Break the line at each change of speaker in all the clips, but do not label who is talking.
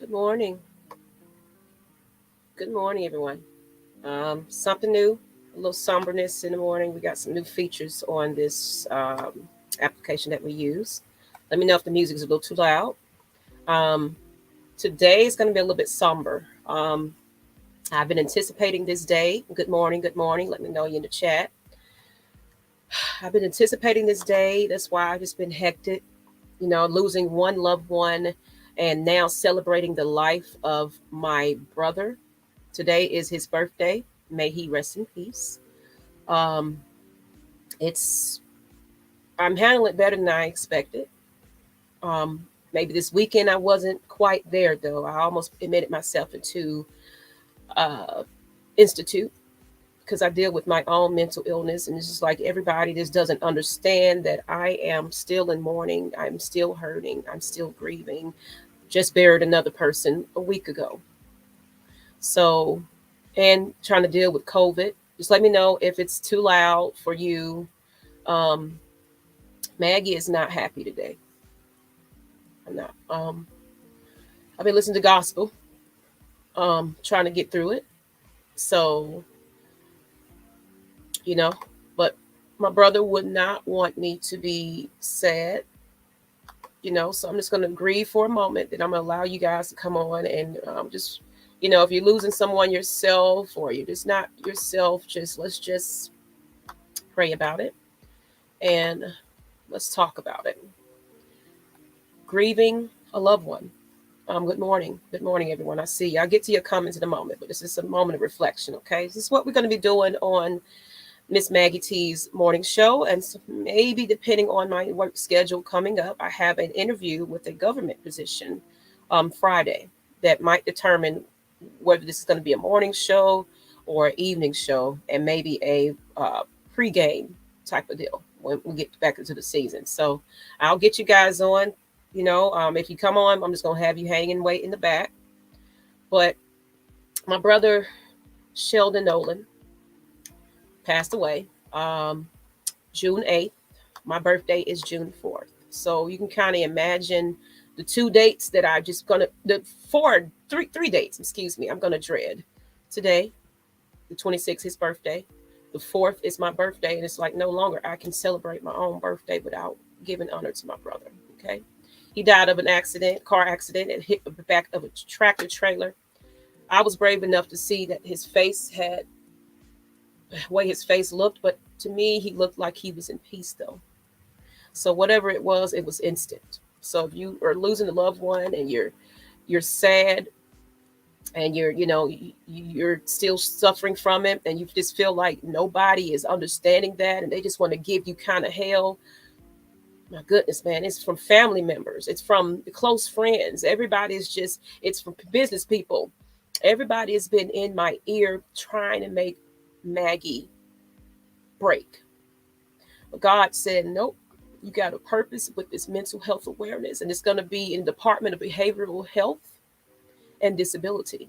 Good morning. Good morning, everyone. Something new, a little somberness in the morning. We got some new features on this application that we use. Let me know if the music is a little too loud. Um, Today is going to be a little bit somber. I've been anticipating this day. Good morning. Good morning. Let me know you in the chat. I've been anticipating this day. That's why I've just been hectic, losing one loved one and now celebrating the life of my brother. Today is his birthday. May he rest in peace. Um, it's I'm handling it better than I expected. Um, Maybe this weekend I wasn't quite there though. I almost admitted myself into uh, institute because I deal with my own mental illness, and it's just like everybody just doesn't understand that I am still in mourning. I'm still hurting. I'm still grieving. Just buried another person a week ago. So, and trying to deal with COVID. Just let me know if it's too loud for you. Um, Maggie is not happy today. I'm not. I've been listening to gospel, trying to get through it. So, you know, but my brother would not want me to be sad, so I'm just going to grieve for a moment. Then I'm going to allow you guys to come on and just, if you're losing someone yourself or you're just not yourself, let's just pray about it and let's talk about it. Grieving a loved one. Good morning. Good morning, everyone. I see you. I'll get to your comments in a moment, but this is a moment of reflection, okay? This is what we're going to be doing on Miss Maggie T's morning show. And so maybe depending on my work schedule coming up, I have an interview with a government position Friday that might determine whether this is going to be a morning show or an evening show and maybe a pregame type of deal when we get back into the season. So I'll get you guys on. If you come on, I'm just going to have you hanging, wait in the back. But my brother, Sheldon Nolan, passed away June 8th. My birthday is June 4th. So you can kind of imagine the two dates that I just gonna the three dates, excuse me, I'm gonna dread. Today, the 26th, his birthday. The 4th is my birthday, and it's like no longer I can celebrate my own birthday without giving honor to my brother. Okay. He died of an car accident, and hit the back of a tractor trailer. I was brave enough to see that his face had the way his face looked, but to me, he looked like he was in peace though. So whatever it was instant. So if you are losing a loved one and you're sad and you're still suffering from it and you just feel like nobody is understanding that and they just want to give you kind of hell, my goodness, man, it's from family members, it's from the close friends, everybody's just, it's from business people. Everybody has been in my ear trying to make Maggie break. But God said, nope, you got a purpose with this mental health awareness, and it's going to be in the Department of Behavioral Health and Disability.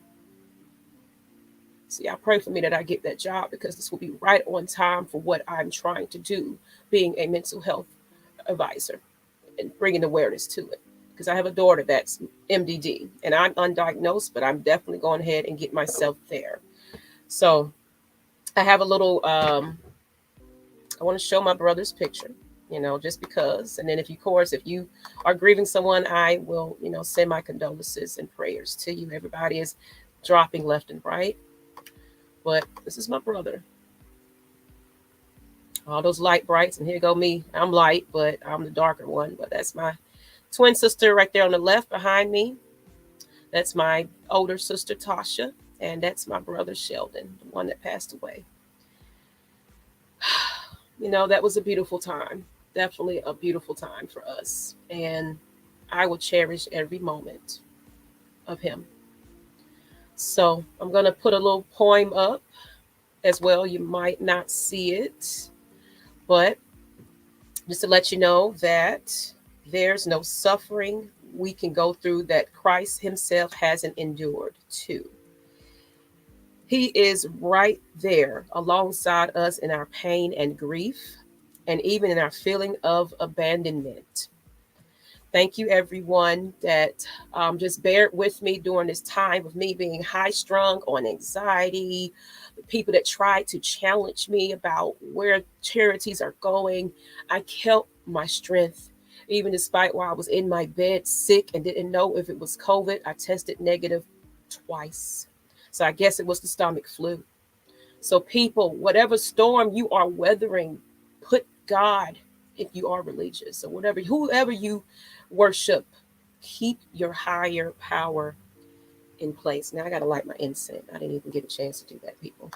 See, I pray for me that I get that job because this will be right on time for what I'm trying to do, being a mental health advisor and bringing awareness to it. Because I have a daughter that's MDD and I'm undiagnosed, but I'm definitely going ahead and get myself there. So I have a little, I want to show my brother's picture, just because. And then if you are grieving someone, I will, send my condolences and prayers to you. Everybody is dropping left and right. But this is my brother. All those light brights, and here go me. I'm light, but I'm the darker one. But that's my twin sister right there on the left behind me. That's my older sister Tasha, and that's my brother Sheldon, the one that passed away. That was a beautiful time. Definitely a beautiful time for us. And I will cherish every moment of him. So I'm going to put a little poem up as well. You might not see it, but just to let you know that there's no suffering we can go through that Christ himself hasn't endured too. He is right there alongside us in our pain and grief, and even in our feeling of abandonment. Thank you, everyone, that just bear with me during this time of me being high strung on anxiety. The people that tried to challenge me about where charities are going, I kept my strength. Even despite while I was in my bed sick and didn't know if it was COVID, I tested negative twice. So I guess it was the stomach flu. So, people, whatever storm you are weathering, put God, if you are religious or whatever, whoever you worship, keep your higher power in place. Now I got to light my incense. I didn't even get a chance to do that, people.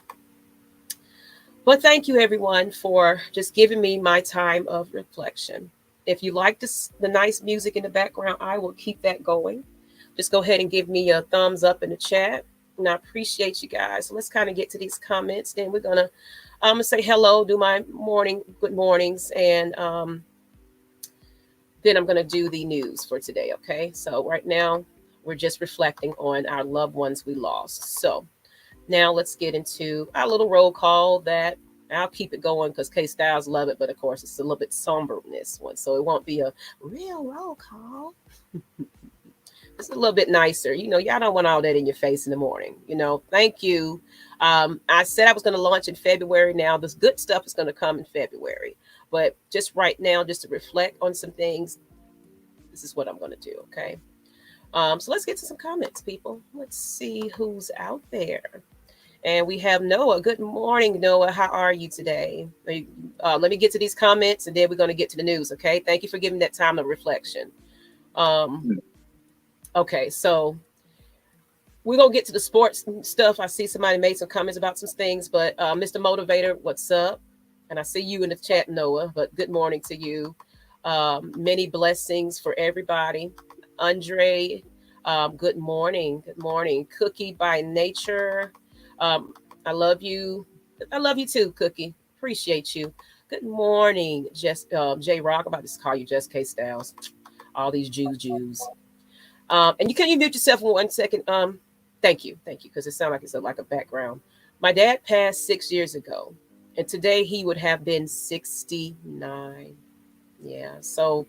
But thank you, everyone, for just giving me my time of reflection. If you like this, the nice music in the background, I will keep that going. Just go ahead and give me a thumbs up in the chat. And I appreciate you guys. So let's kind of get to these comments. Then I'm gonna say hello, do my good mornings, and then I'm gonna do the news for today. Okay. So right now we're just reflecting on our loved ones we lost. So now let's get into our little roll call that I'll keep it going because K Styles love it, but of course it's a little bit somber in this one. So it won't be a real roll call. It's a little bit nicer. Y'all don't want all that in your face in the morning. Thank you. I said I was going to launch in February. Now, this good stuff is going to come in February. But just right now, just to reflect on some things, this is what I'm going to do, okay? So let's get to some comments, people. Let's see who's out there. And we have Noah. Good morning, Noah. How are you today? Let me get to these comments, and then we're going to get to the news, okay? Thank you for giving that time of reflection. Okay, so we're going to get to the sports stuff. I see somebody made some comments about some things, but Mr. Motivator, what's up? And I see you in the chat, Noah, but good morning to you. Many blessings for everybody. Andre, good morning. Good morning. Cookie by Nature. I love you. I love you too, Cookie. Appreciate you. Good morning, J Rock. I'm about to call you Just K Styles. All these Jews. And can you mute yourself for 1 second? Thank you, because it sounds like it's like a background. My dad passed 6 years ago, and today he would have been 69. Yeah. So,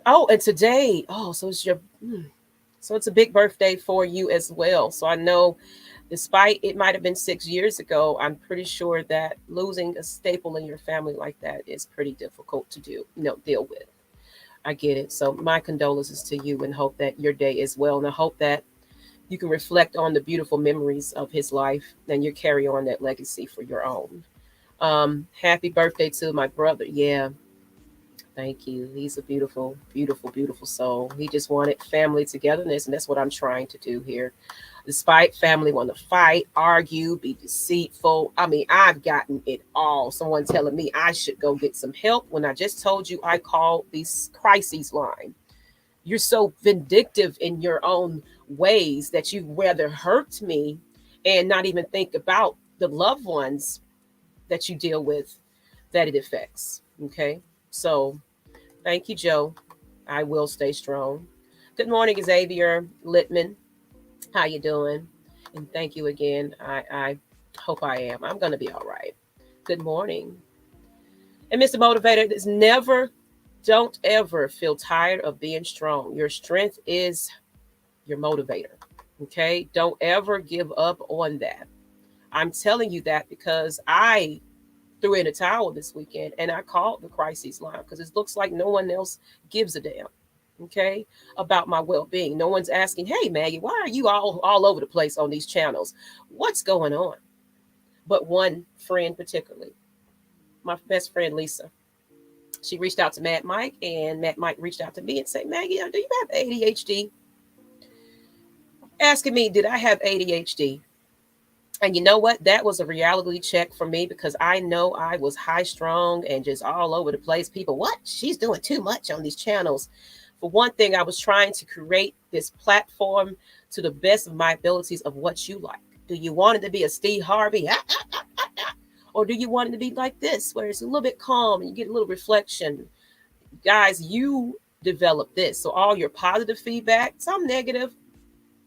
and today, so it's a big birthday for you as well. So I know, despite it might have been 6 years ago, I'm pretty sure that losing a staple in your family like that is pretty difficult to deal with. I get it. So my condolences to you and hope that your day is well. And I hope that you can reflect on the beautiful memories of his life and you carry on that legacy for your own. Happy birthday to my brother. Yeah. Thank you. He's a beautiful, beautiful, beautiful soul. He just wanted family togetherness. And that's what I'm trying to do here. Despite family want to fight, argue, be deceitful. I mean, I've gotten it all. Someone telling me I should go get some help when I just told you I called this crises line. You're so vindictive in your own ways that you rather hurt me and not even think about the loved ones that you deal with that it affects. Okay. So thank you, Joe. I will stay strong. Good morning, Xavier Littman. How you doing? And thank you again. I hope I am. I'm going to be all right. Good morning. And Mr. Motivator, don't ever feel tired of being strong. Your strength is your motivator. Okay? Don't ever give up on that. I'm telling you that because I threw in a towel this weekend and I called the crisis line because it looks like no one else gives a damn. Okay, about my well-being. No one's asking, hey, Maggie, why are you all over the place on these channels? What's going on? But one friend particularly, my best friend, Lisa, she reached out to Matt Mike, and Matt Mike reached out to me and said, Maggie, do you have ADHD? Asking me, did I have ADHD? And you know what? That was a reality check for me because I know I was high strung and just all over the place. People, what? She's doing too much on these channels. For one thing, I was trying to create this platform to the best of my abilities of what you like. Do you want it to be a Steve Harvey? Or do you want it to be like this, where it's a little bit calm and you get a little reflection? Guys, you develop this. So all your positive feedback, some negative,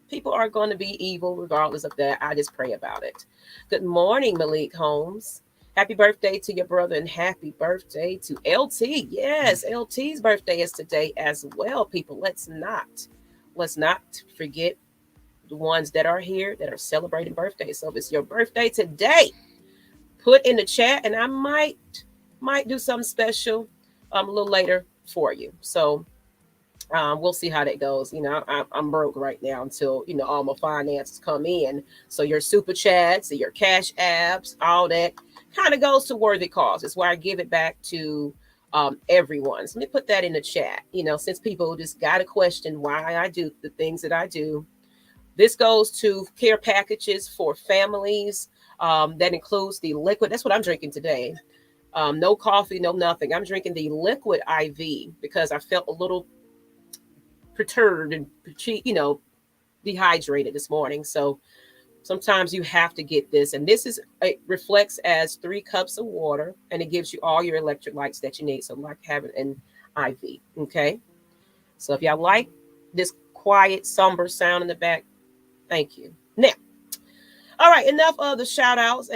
people are going to be evil regardless of that. I just pray about it. Good morning, Malik Holmes. Happy birthday to your brother and happy birthday to LT. Yes, LT's birthday is today as well, people. Let's not forget the ones that are here that are celebrating birthdays. So if it's your birthday today, put in the chat and I might do something special a little later for you. So we'll see how that goes. I'm broke right now until all my finances come in. So your super chats, your cash apps, all that kind of goes to worthy cause. It's where I give it back to everyone. So let me put that in the chat. Since people just got a question why I do the things that I do, this goes to care packages for families. That includes the liquid. That's what I'm drinking today. No coffee, no nothing. I'm drinking the liquid IV because I felt a little perturbed and dehydrated this morning. So sometimes you have to get this, and it reflects as 3 cups of water, and it gives you all your electrolytes that you need. So like having an IV. Okay. So if y'all like this quiet, somber sound in the back, thank you. Now, all right, enough of the shout outs.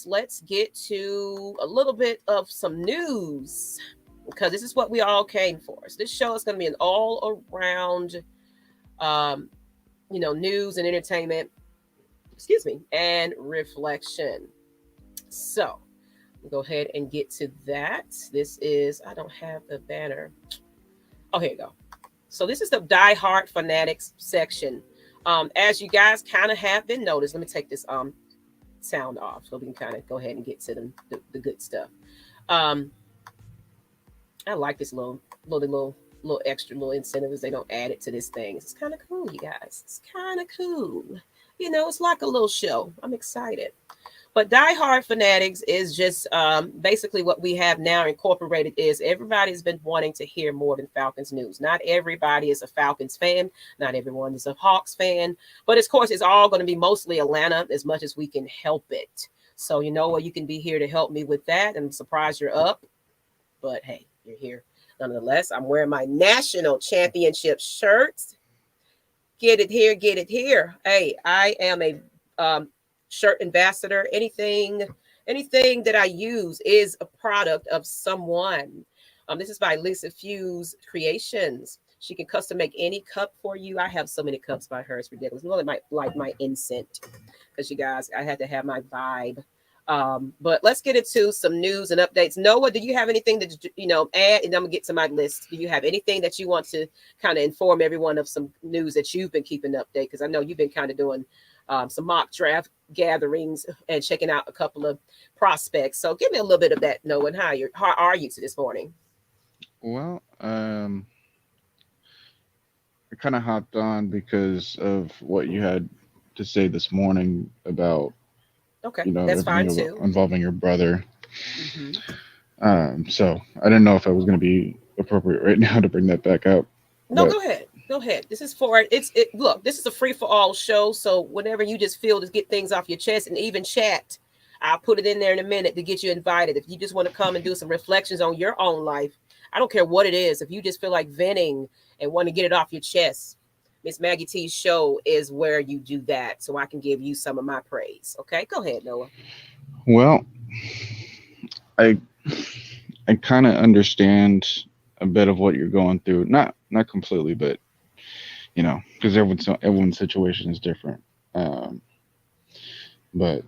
Let's get to a little bit of some news because this is what we all came for. So this show is going to be an all around, news and entertainment, and reflection. So we'll go ahead and get to that. I don't have the banner. Oh, here you go. So this is the Die Hard Fanatics section. As you guys kind of have been noticed, let me take this sound off so we can kind of go ahead and get to the good stuff. I like this little extra little incentives. They don't add it to this thing. It's kind of cool, you guys. It's kind of cool. It's like a little show. I'm excited. But Die Hard Fanatics is just basically what we have now incorporated is everybody's been wanting to hear more than Falcons news. Not everybody is a Falcons fan. Not everyone is a Hawks fan. But of course, it's all going to be mostly Atlanta as much as we can help it. So you can be here to help me with that. I'm surprised you're up. But hey, you're here. Nonetheless, I'm wearing my national championship shirts. Get it here, get it here. Hey, I am a shirt ambassador. Anything that I use is a product of someone. This is by Lisa Fuse Creations. She can custom make any cup for you. I have so many cups by her. It's ridiculous. It's like my incense because you guys, I had to have my vibe. But let's get into some news and updates. Noah, do you have anything that add? And I'm gonna get to my list. Do you have anything that you want to kind of inform everyone of some news that you've been keeping update? Because I know you've been kind of doing some mock draft gatherings and checking out a couple of prospects. So give me a little bit of that, Noah. And how are you to this morning?
Well, I kind of hopped on because of what you had to say this morning about
okay, that's fine too,
involving your brother.
Mm-hmm.
So I didn't know if I was going to be appropriate right now to bring that back up.
No, but go ahead. This is for it. Look, this is a free for all show. So whenever you just feel to get things off your chest, and even chat, I'll put it in there in a minute to get you invited. If you just want to come and do some reflections on your own life, I don't care what it is. If you just feel like venting and want to get it off your chest, Miss Maggie T's show is where you do that. So I can give you some of my praise. Okay, go ahead, Noah.
Well, I kind of understand a bit of what you're going through. Not completely, but because everyone's situation is different. But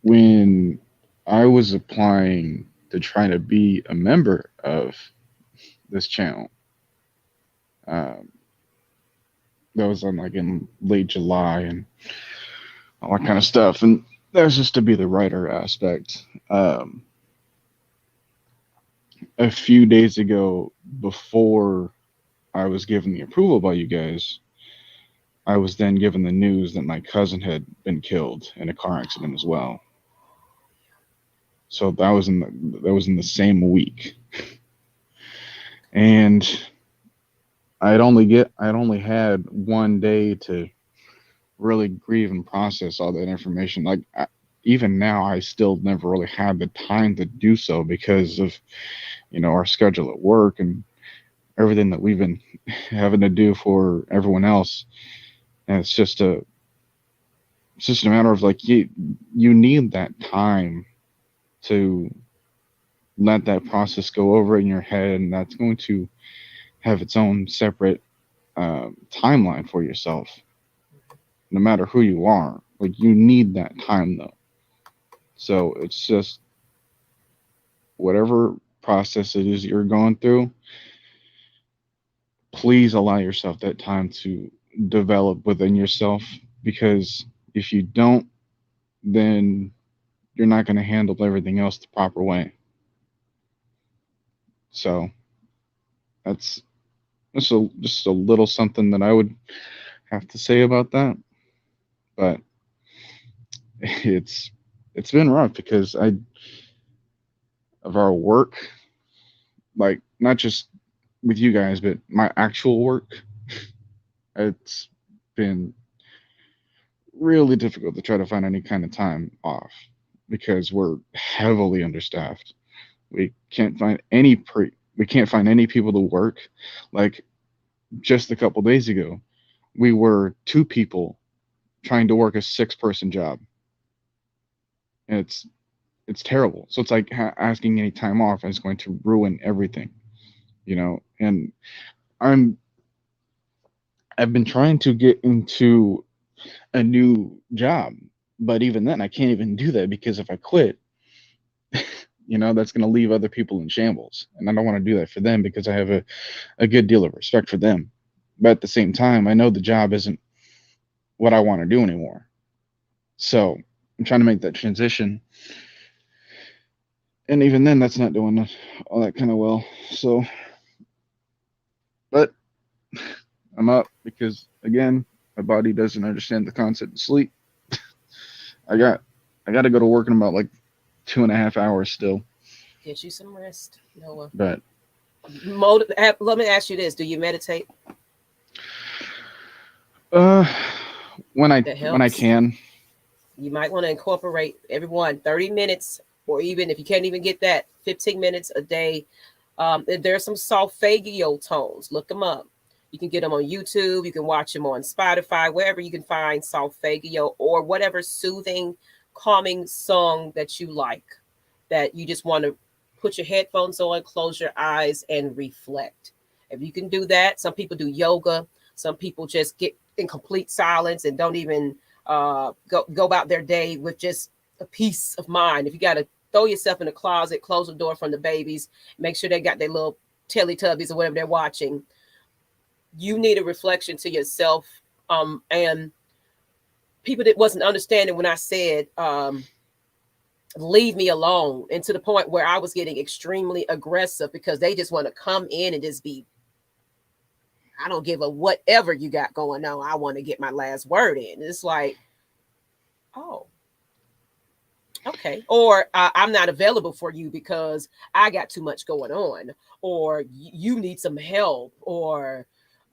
when I was applying to try to be a member of this channel, that was on in late July and all that kind of stuff, and that was just to be the writer aspect. A few days ago, before I was given the approval by you guys, I was then given the news that my cousin had been killed in a car accident as well. So that was in the same week, and I'd only had one day to really grieve and process all that information. Even now, I still never really had the time to do so because of our schedule at work and everything that we've been having to do for everyone else. And it's just it's just a matter of like you need that time to let that process go over in your head, and that's going to have its own separate timeline for yourself, no matter who you are. Like you need that time though. So it's just whatever process it is you're going through, please allow yourself that time to develop within yourself, because if you don't, then you're not going to handle everything else the proper way. So that's just a little something that I would have to say about that. But it's it's been rough because I of our work, like not just with you guys, but my actual work, it's been really difficult to try to find any kind of time off because we're heavily understaffed. We can't find any people to work. Like just a couple days ago, we were two people trying to work a six-person job, and it's terrible. So it's like asking any time off is going to ruin everything, you know. And I'm I've been trying to get into a new job, but even then, I can't even do that because if I quit, that's going to leave other people in shambles, and I don't want to do that for them because I have a good deal of respect for them. But at the same time, I know the job isn't what I want to do anymore. So I'm trying to make that transition, and even then, that's not doing all that kind of well. So, but I'm up because again, my body doesn't understand the concept of sleep. I got I got to go to work in about like 2.5 hours still.
Get you some rest, Noah.
But
Let me ask you this: do you meditate?
uh, when I
That
when I
helps.
can,
You might want to incorporate everyone 30 minutes, or even if you can't even get that, 15 minutes a day. There's some solfeggio tones. Look them up. You can get them on YouTube. You can watch them on Spotify, wherever you can find solfeggio or whatever soothing, calming song that you like, that you just want to put your headphones on, close your eyes, and reflect. If you can do that, some people do yoga. Some people just get in complete silence and don't even go about their day with just a peace of mind. If you got to throw yourself in the closet, close the door from the babies, make sure they got their little Teletubbies or whatever they're watching. You need a reflection to yourself. And people that wasn't understanding when I said, leave me alone, and to the point where I was getting extremely aggressive because they just want to come in and just be, I don't give a whatever you got going on. I want to get my last word in. It's like, oh, okay. Or I'm not available for you because I got too much going on, or you need some help, or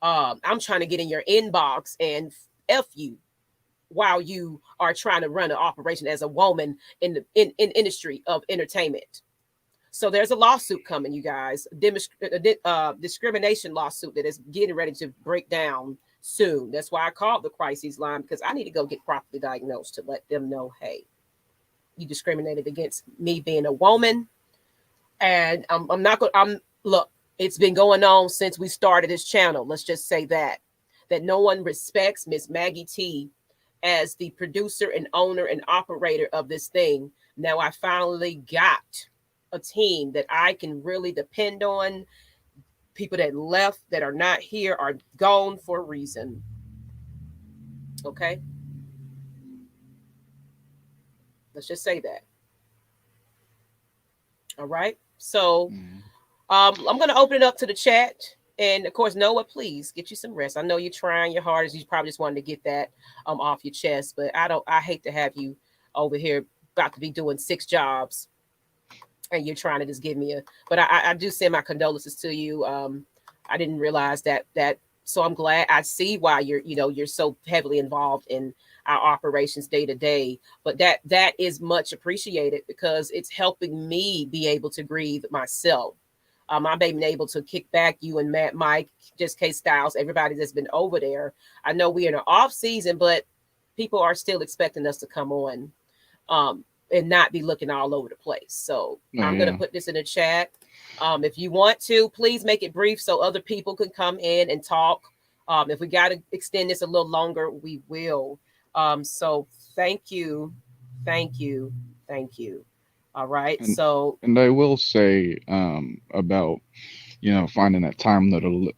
I'm trying to get in your inbox and F you while you are trying to run an operation as a woman in the in industry of entertainment. So there's a lawsuit coming, you guys, discrimination lawsuit that is getting ready to break down soon. That's why I called the crisis line, because I need to go get properly diagnosed to let them know, hey, you discriminated against me being a woman, and I'm not going. I'm look. It's been going on since we started this channel. Let's just say that no one respects Miss Maggie T as the producer and owner and operator of this thing. Now I finally got a team that I can really depend on. People that left, that are not here, are gone for a reason. Okay, let's just say that. All right. So
mm,
I'm going to open it up to the chat. And of course, Noah, please get you some rest. I know you're trying your hardest. You probably just wanted to get that off your chest. But I hate to have you over here about to be doing six jobs, and you're trying to just give me a. But I do send my condolences to you. I didn't realize that. So I'm glad. I see why you're so heavily involved in our operations day to day. But that is much appreciated because it's helping me be able to grieve myself. I've been able to kick back, you and Mike, just K Styles, everybody that's been over there. I know we're in an off season, but people are still expecting us to come on, and not be looking all over the place. So
Oh,
I'm gonna
yeah.
put this in the chat. If you want to, please make it brief so other people can come in and talk. If we got to extend this a little longer, we will. So thank you, thank you, thank you. All right.
And
So
and I will say about finding that time to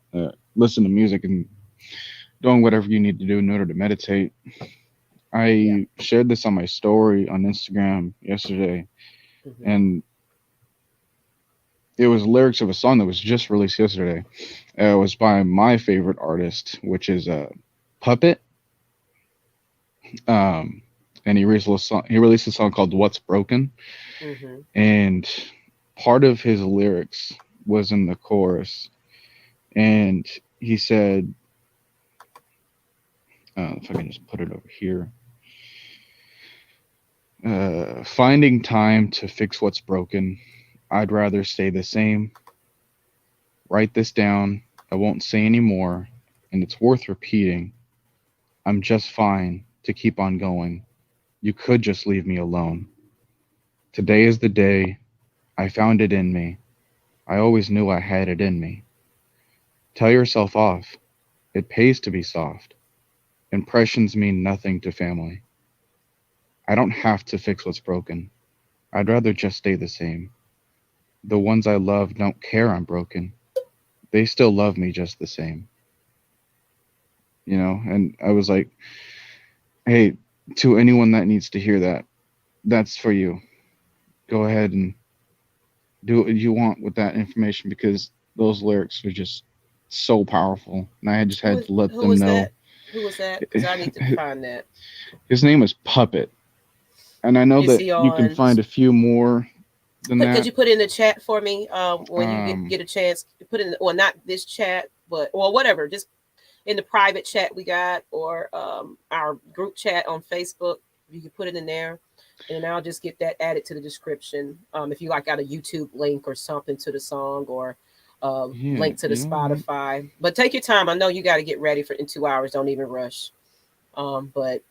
listen to music and doing whatever you need to do in order to meditate.
yeah.
I shared this on my story on Instagram yesterday,
Hmm.
and it was lyrics of a song that was just released yesterday. It was by my favorite artist, which is Puppet. Um, and he released a song. He released a song called "What's Broken,"
Hmm.
and part of his lyrics was in the chorus, and he said, if I can just put it over here, finding time to fix what's broken. I'd rather stay the same. Write this down. I won't say any more, and it's worth repeating. I'm just fine to keep on going. You could just leave me alone. Today is the day. I found it in me. I always knew I had it in me. Tell yourself off. It pays to be soft. Impressions mean nothing to family. I don't have to fix what's broken. I'd rather just stay the same. The ones I love don't care I'm broken. They still love me just the same. And I was like, hey, to anyone that needs to hear that, that's for you. Go ahead and do what you want with that information, because those lyrics are just so powerful. And I just had to let
Who
them
was
know.
that? Who was that? Because I need to find that.
His name is Puppet. And I know
Is
that
he
you can
on?
find a few more than
Could
that.
you put in the chat for me when you get
Um,
get a chance? Put in, well, not this chat, but or whatever. Just in the private chat we got, or our group chat on Facebook. You can put it in there, and then I'll just get that added to the description. If you like, got a YouTube link or something to the song, or
yeah,
link to the
you know what?
Spotify. But take your time. I know you got to get ready for in 2 hours. Don't even rush. But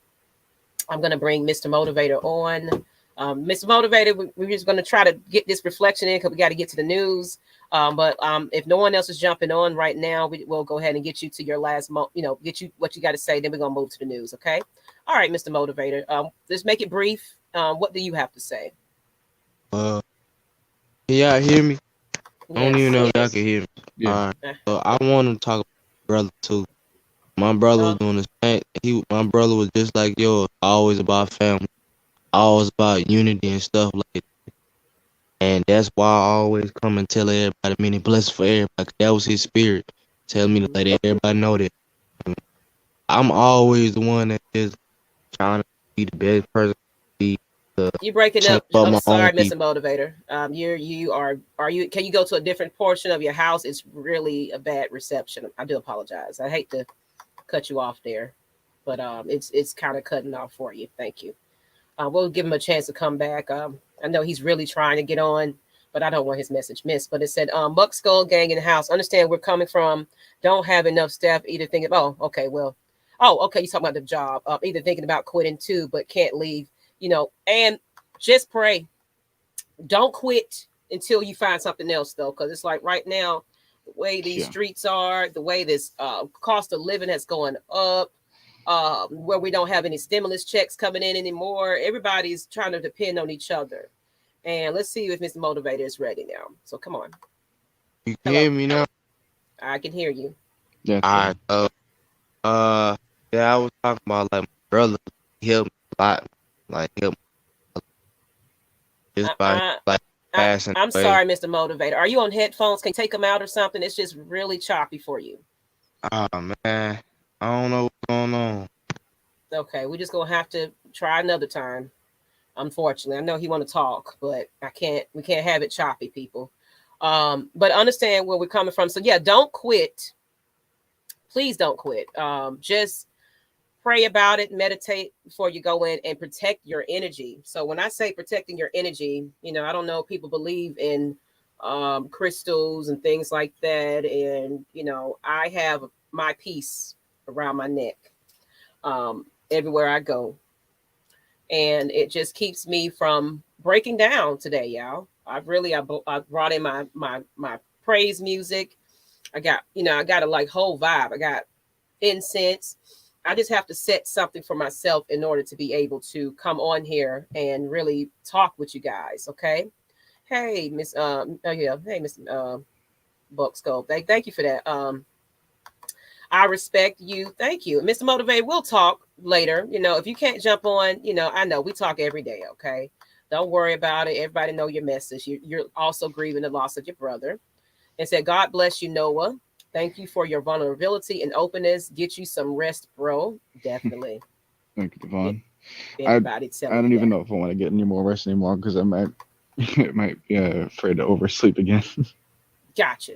I'm going to bring Mr. Motivator on. Mr. Motivator, we're just going to try to get this reflection in because we got to get to the news. But if no one else is jumping on right now, we'll go ahead and get you to your last, get you what you got to say. Then we're going to move to the news. Okay. All right, Mr. Motivator. Let's make it brief. What do you have to say?
Uh, can y'all hear me? I don't even
Yes.
know if y'all can hear me.
Yeah.
All right.
Uh,
So I want to talk about my brother too. My brother was
uh,
doing the same. My brother was just like yours, always about family, always about unity and stuff like that. And that's why I always come and tell everybody many blessings for everybody. 'Cause that was his spirit, telling me to
mhm.
let everybody know that I'm always the one that is trying to be the best person, be the
You breaking
change
up.
for
I'm
my own
sorry, Mr.
people.
Motivator. You are you? Can you go to a different portion of your house? It's really a bad reception. I do apologize. I hate to cut you off there, but it's kind of cutting off for you. Thank you. We'll give him a chance to come back. I know he's really trying to get on, but I don't want his message missed. But it said, Buck Skull Gang in the house. Understand where we're coming from. Don't have enough staff. Either thinking, oh, okay, well, oh, okay, you talking about the job. Either thinking about quitting too, but can't leave. And just pray. Don't quit until you find something else, though, because it's like right now, the way these
Yeah.
streets are, the way this cost of living has gone up, where we don't have any stimulus checks coming in anymore. Everybody's trying to depend on each other. And let's see if Mr. Motivator is ready now. So come on.
You can
Hello.
hear me now?
I can hear you.
That's
All
better.
right. Yeah, I was talking about like my brother. He helped me a lot. Like help just
I,
by
I,
like passing
I'm
away.
sorry, Mr. Motivator. Are you on headphones? Can you take them out or something? It's just really choppy for you.
Oh man, I don't know what's going on.
Okay, we're just gonna have to try another time. Unfortunately, I know he want to talk, but I can't. We can't have it choppy, people. But understand where we're coming from. So yeah, don't quit. Please don't quit. Just pray about it, meditate before you go in, and protect your energy. So when I say protecting your energy, I don't know, people believe in crystals and things like that, and I have my piece around my neck. everywhere I go. And it just keeps me from breaking down today, y'all. I brought in my praise music. I got, I got a like whole vibe. I got incense. I just have to set something for myself in order to be able to come on here and really talk with you guys. Okay. Hey, Miss oh yeah, hey Miss Buck Skull. Thank you for that. I respect you. Thank you. Mr. Motivate, we'll talk later. If you can't jump on, I know we talk every day, okay? Don't worry about it. Everybody know your message. You're also grieving the loss of your brother. And said, God bless you, Noah. Thank you for your vulnerability and openness. Get you some rest, bro. Definitely.
Thank you, Devon.
Everybody
I
telling
don't
you
even
that.
know if I want to get any more rest anymore because I might it might be afraid to oversleep again.
Gotcha.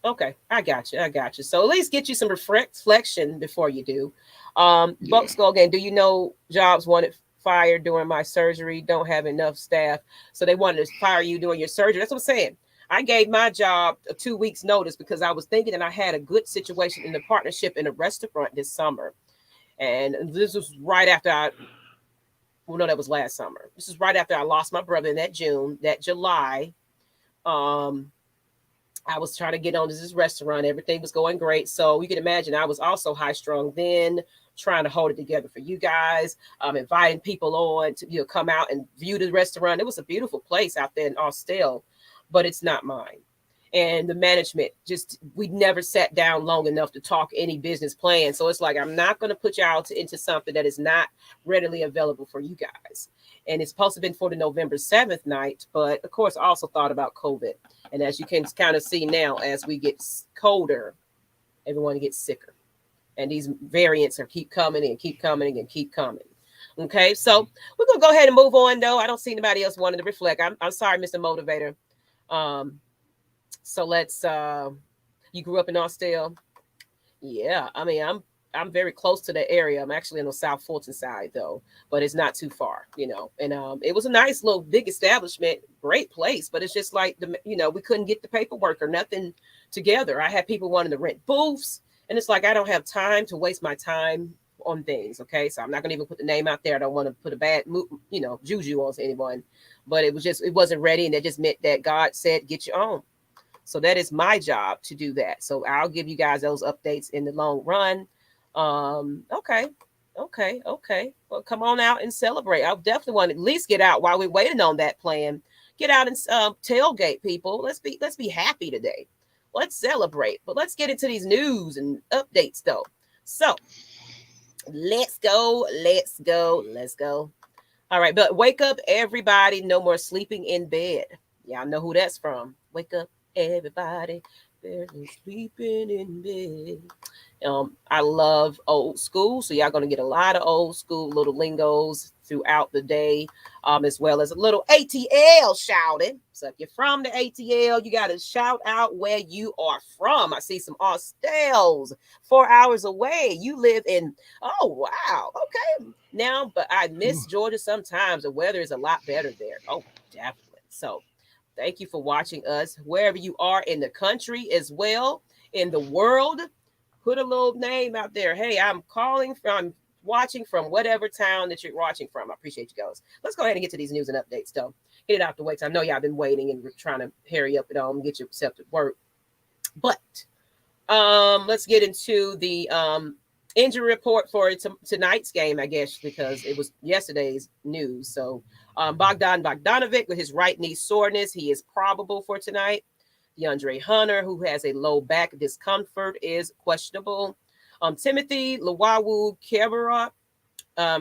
Okay, I got you. So at least get you some reflection before you do. Buck
Yeah.
Skull Gang, do you know jobs wanted fired during my surgery? Don't have enough staff, so they wanted to fire you during your surgery. That's what I'm saying. I gave my job a 2 weeks notice because I was thinking that I had a good situation in the partnership in a restaurant this summer, and this was right after well, no, that was last summer. This is right after I lost my brother in that June, that July. Um, I was trying to get on to this restaurant. Everything was going great. So you can imagine I was also high strung then, trying to hold it together for you guys, inviting people on to come out and view the restaurant. It was a beautiful place out there in Austell, but it's not mine. And the management just, we never sat down long enough to talk any business plan. So it's like, I'm not going to put y'all into something that is not readily available for you guys. And it's supposed to have been for the November 7th night. But of course, I also thought about COVID. And as you can kind of see now, as we get colder, everyone gets sicker. And these variants are keep coming and keep coming and keep coming. Okay, so we're going to go ahead and move on, though. I don't see anybody else wanting to reflect. I'm sorry, Mr. Motivator. So let's, you grew up in Austell? Yeah, I mean, I'm very close to the area. I'm actually on the South Fulton side though, but it's not too far, And it was a nice little big establishment, great place, but it's just like we couldn't get the paperwork or nothing together. I had people wanting to rent booths, and it's like I don't have time to waste my time on things. Okay, so I'm not gonna even put the name out there. I don't want to put a bad juju on anyone, but it wasn't ready, and that just meant that God said get your own. So that is my job to do that. So I'll give you guys those updates in the long run. Okay. Well, come on out and celebrate. I definitely want to at least get out while we're waiting on that plan. Get out and tailgate, people. Let's be happy today. Let's celebrate. But let's get into these news and updates though. So let's go. All right, but wake up, everybody. No more sleeping in bed. Y'all know who that's from. Wake up, everybody. Barely sleeping in bed. I love old school, so y'all gonna get a lot of old school little lingos throughout the day, as well as a little ATL shouting. So if you're from the ATL, you gotta shout out where you are from. I see some Austels 4 hours away. You live in, oh wow, okay. Now, but I miss Georgia sometimes. The weather is a lot better there. Oh, definitely. So thank you for watching us wherever you are in the country as well, in the world. Put a little name out there. Hey, I'm watching from whatever town that you're watching from. I appreciate you guys. Let's go ahead and get to these news and updates, though. Get it out the way. I know y'all been waiting and we're trying to hurry up and get yourself to work. But let's get into the injury report for tonight's game, I guess, because it was yesterday's news. So Bogdan Bogdanovic with his right knee soreness, he is probable for tonight. DeAndre Hunter, who has a low back discomfort, is questionable. Timothy Lawawu Kebarot,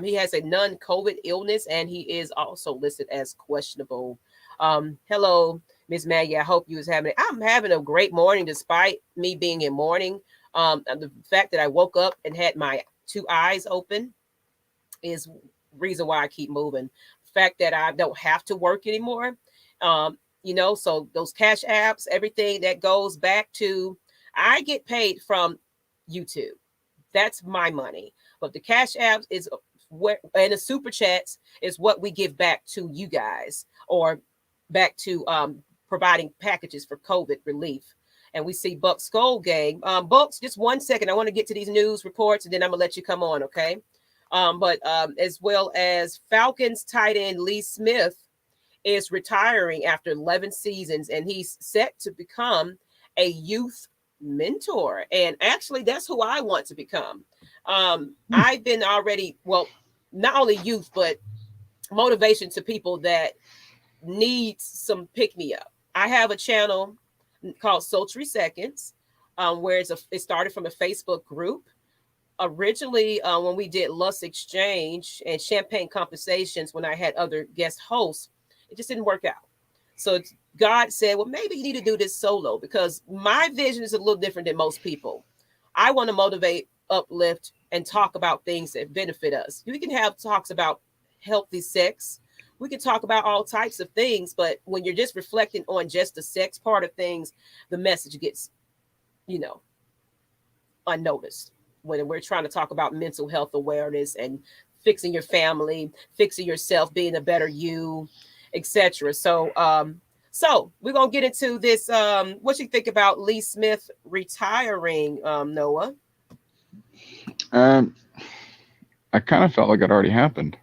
he has a non-COVID illness, and he is also listed as questionable. Hello, Miss Maggie. I hope you was I'm having a great morning despite me being in mourning. The fact that I woke up and had my two eyes open is reason why I keep moving. The fact that I don't have to work anymore. So those cash apps, everything that goes back to, I get paid from YouTube. That's my money. But the cash apps is where, and the super chats is what we give back to you guys, or back to providing packages for COVID relief. And we see Buck Skull Gang. Bucks, just 1 second. I want to get to these news reports, and then I'm gonna let you come on, okay? But as well as Falcons tight end Lee Smith is retiring after 11 seasons, and he's set to become a youth mentor. And actually, that's who I want to become. I've been already, well, not only youth, but motivation to people that need some pick me up. I have a channel called Sultry Seconds, where it started from a Facebook group. Originally, when we did Lust Exchange and Champagne Conversations, when I had other guest hosts, it just didn't work out. So God said, well, maybe you need to do this solo, because my vision is a little different than most people. I want to motivate, uplift, and talk about things that benefit us. We can have talks about healthy sex. We can talk about all types of things, but when you're just reflecting on just the sex part of things, the message gets, unnoticed. When we're trying to talk about mental health awareness and fixing your family, fixing yourself, being a better you, etc. So we're gonna get into this. What you think about Lee Smith retiring, Noah?
Um, I kind of felt like it already happened.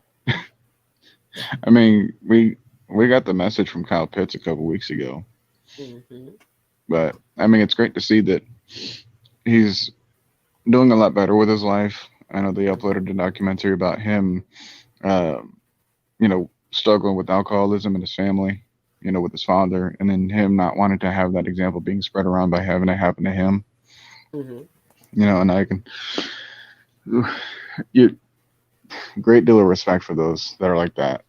I mean, we got the message from Kyle Pitts a couple weeks ago, but I mean, it's great to see that he's doing a lot better with his life. I know they uploaded a documentary about him, struggling with alcoholism in his family, with his father, and then him not wanting to have that example being spread around by having it happen to him. And I can, you, great deal of respect for those that are like that,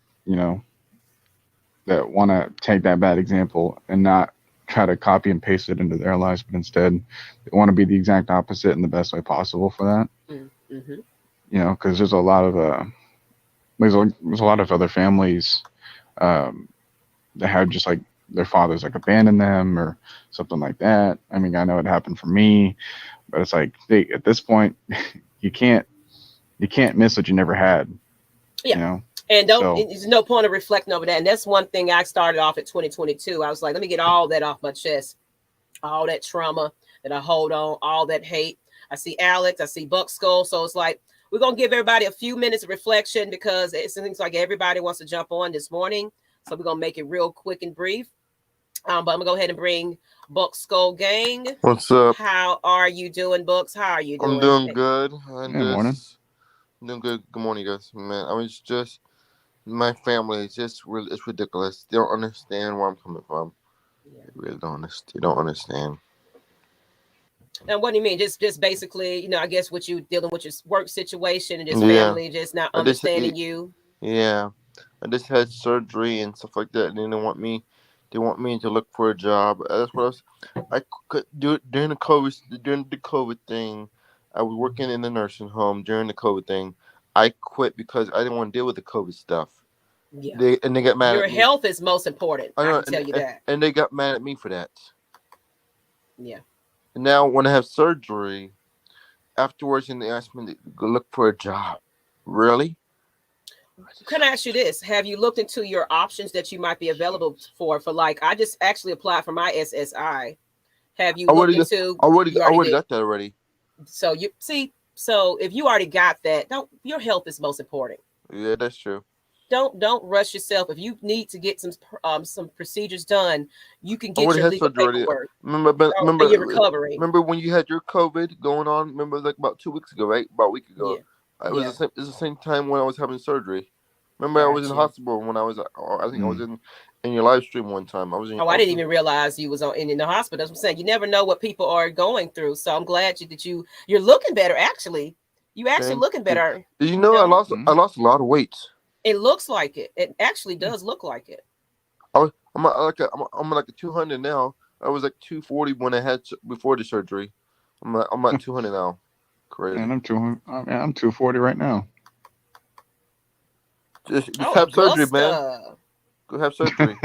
that want to take that bad example and not try to copy and paste it into their lives, but instead they want to be the exact opposite in the best way possible for that. Because there's a lot of there's a lot of other families that have just like their fathers like abandon them or something like that. I mean, I know it happened for me, but it's like at this point you can't miss what you never had.
And there's no point of reflecting over that. And that's one thing I started off at 2022. I was like, let me get all that off my chest, all that trauma that I hold on, all that hate. I see Alex, I see Buck Skull. So it's like, we're going to give everybody a few minutes of reflection, because it seems like everybody wants to jump on this morning. So we're going to make it real quick and brief. But I'm going to go ahead and bring Buck Skull Gang.
What's up?
How are you doing, Bucks? How are you doing?
I'm doing good.
Good morning.
I'm doing good. Good morning, guys. Man, I was just, my family is just really, it's ridiculous. They don't understand where I'm coming from. They really don't understand. They don't understand.
And what do you mean? Just basically, I guess what you dealing with your work situation and just family just not understanding you.
Yeah. I just had surgery and stuff like that, and they want me to look for a job. That's what I could do during the COVID thing. I was working in the nursing home during the COVID thing. I quit because I didn't want to deal with the COVID stuff.
Yeah.
They got mad
Your
at me.
Your health is most important. I can tell you that.
And they got mad at me for that.
Yeah.
And now when I have surgery, afterwards, and they asked me to go look for a job. Really?
Can I ask you this? Have you looked into your options that you might be available for like, I just actually applied for my SSI. Have you looked into?
I already got that already.
So you see, so if you already got that, your health is most important.
Yeah, that's true.
Don't rush yourself. If you need to get some procedures done, you can get your legal paperwork.
Remember,
you're recovering.
Remember when you had your COVID going on? Remember, like about 2 weeks ago, right? About a week ago.
Yeah.
It was the same time when I was having surgery. Remember, I was in the hospital when I was. I think I was in your live stream one time. I was in.
I didn't even realize you was in the hospital. That's what I'm saying. You never know what people are going through. So I'm glad you're looking better. Actually, you actually looking better.
Did you know I lost a lot of weight?
It looks like it. It actually does look like it.
I'm like a 200 now. I was like 240 when I had before the surgery. I'm at 200 now. Crazy.
And I'm 200. I'm 240 right now.
Just have surgery, man. Go have surgery.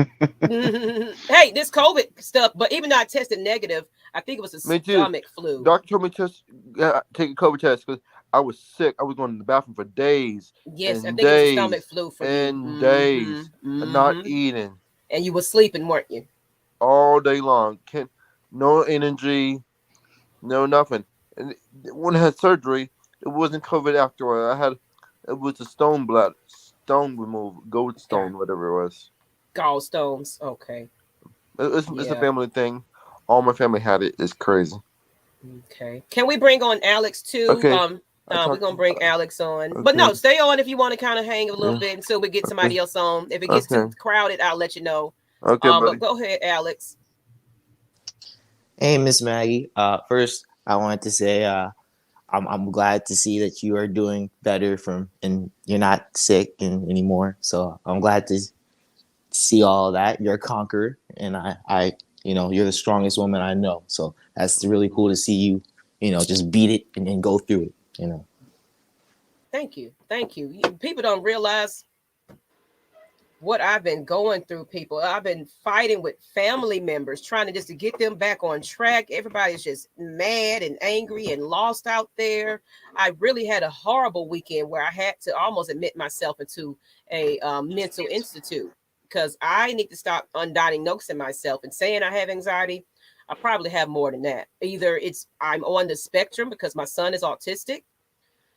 Hey, this COVID stuff. But even though I tested negative, I think it was a stomach flu.
Doctor told me to take a COVID test because I was sick. I was going to the bathroom for days.
Yes, I think it was a stomach flu for
you. Days. And not eating.
And you were sleeping, weren't you?
All day long. No energy. No nothing. And when I had surgery, it wasn't COVID afterward. It was a stone removal, gold
Got
stone, whatever it was.
gallstones. Okay.
It's a
Yeah.
family thing. All my family had it. It's crazy.
Okay. Can we bring on Alex too?
Okay, I
We're
talked.
gonna bring Alex on, but
Okay,
no, stay on if you want to kind of hang a little
yeah,
bit until we get
okay,
somebody else on. If it gets too
okay,
crowded, I'll let you know.
okay,
But
buddy.
go ahead, Alex.
Hey, Miss Maggie. First, I wanted to say I'm glad to see that you are doing better and you're not sick anymore. So I'm glad to see all that. You're a conqueror, and you're the strongest woman I know. So that's really cool to see you, just beat it and go through it.
Thank you, thank you. People don't realize what I've been going through, people. I've been fighting with family members, trying to just to get them back on track. Everybody's just mad and angry and lost out there. I really had a horrible weekend where I had to almost admit myself into a mental institute because I need to stop undiagnosing myself and saying I have anxiety. I probably have more than that. Either it's I'm on the spectrum because my son is autistic.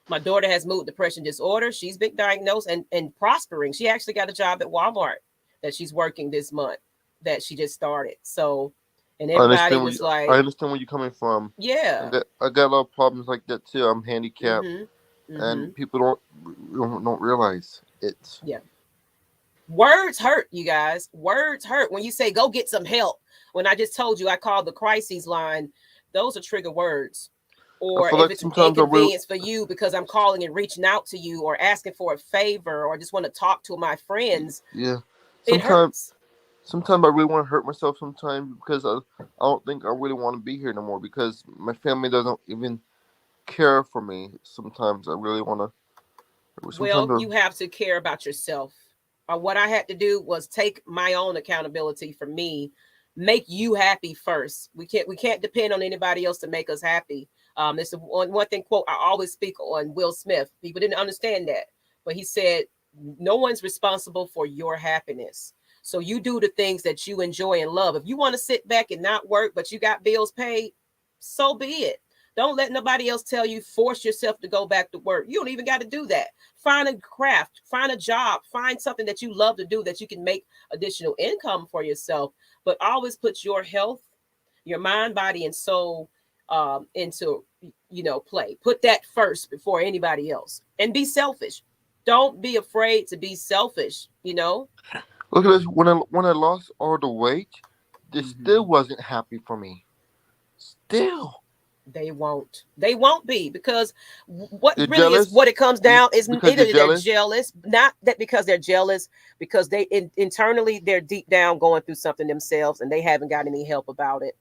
My daughter has mood depression disorder. She's been diagnosed and prospering. She actually got a job at Walmart that she's working this month that she just started. So, and
I
everybody
understand.
was
I
like,
understand where you're coming from.
yeah.
I got a lot of problems like that too. I'm handicapped,
Mm-hmm. Mm-hmm.
and people don't realize it.
Yeah. Words hurt, you guys. Words hurt. When you say go get some help, when I just told you I called the crises line, those are trigger words.
I
Or
feel
if
like
it's an
sometimes I really,
inconvenience for you because I'm calling and reaching out to you or asking for a favor or just want to talk to my friends,
yeah.
it
Sometimes
hurts.
Sometimes I really want to hurt myself sometimes because I don't think I really want to be here no more because my family doesn't even care for me. Sometimes I really want to. Sometimes
Well, you have to care about yourself. What I had to do was take my own accountability for me, make you happy first. We can't depend on anybody else to make us happy. It's the one thing quote I always speak on Will Smith. People didn't understand that, but he said, "No one's responsible for your happiness. So you do the things that you enjoy and love. If you want to sit back and not work, but you got bills paid, so be it. Don't let nobody else tell you, force yourself to go back to work. You don't even got to do that. Find a craft, find a job, find something that you love to do that you can make additional income for yourself. But always put your health, your mind, body, and soul into play. Put that first before anybody else, and be selfish. Don't be afraid to be selfish.
look at this. When I lost all the weight, they still wasn't happy for me. Still,
They won't. They won't be because what
they're
really is
jealous
what it comes down is
because they're
either they're
jealous.
jealous, not that because they're jealous, because internally they're deep down going through something themselves and they haven't got any help about it.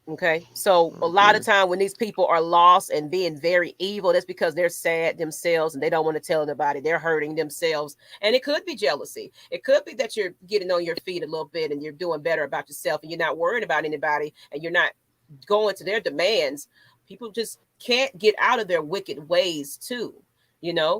Okay, so a lot of
Okay.
time when these people are lost and being very evil, that's because they're sad themselves and they don't want to tell anybody. They're hurting themselves, and it could be jealousy. It could be that you're getting on your feet a little bit and you're doing better about yourself, and you're not worrying about anybody, and you're not going to their demands. People just can't get out of their wicked ways too.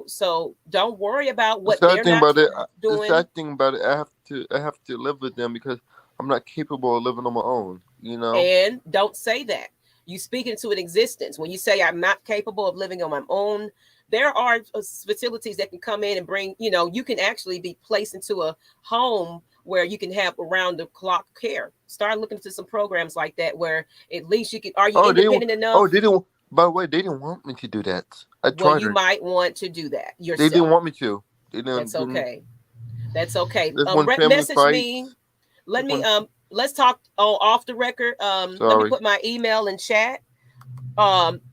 So don't worry about
The
what
sad
they're
thing
not
about it, the
doing.
sad thing about it, I have to live with them because I'm not capable of living on my own. You know.
And don't say that. You speak into an existence. When you say I'm not capable of living on my own, there are facilities that can come in and bring, you can actually be placed into a home where you can have around the clock care. Start looking into some programs like that where at least you can, are you
Oh,
independent enough?
they didn't. By the way, they didn't want me to do that. I
Well,
tried
you
it.
might want to do that
They didn't
yourself.
want me to. They
That's
didn't.
okay. That's okay.
This one family
Message me.
fights.
Let
This
me
one.
let's talk off the record. Let me
Sorry.
put my email in chat.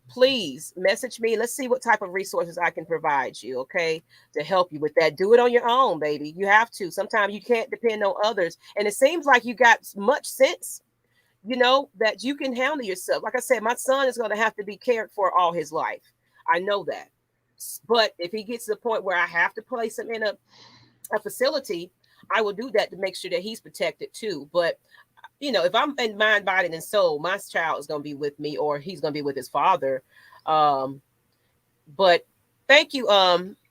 Please message me. Let's see what type of resources I can provide you, okay, to help you with that. Do it on your own, baby. You have to. Sometimes you can't depend on others. And it seems like you got much sense, that you can handle yourself. Like I said, my son is going to have to be cared for all his life. I know that. But if he gets to the point where I have to place him in a facility, I will do that to make sure that he's protected too. But if I'm in mind, body, and soul, my child is going to be with me, or he's going to be with his father. Um, but thank you,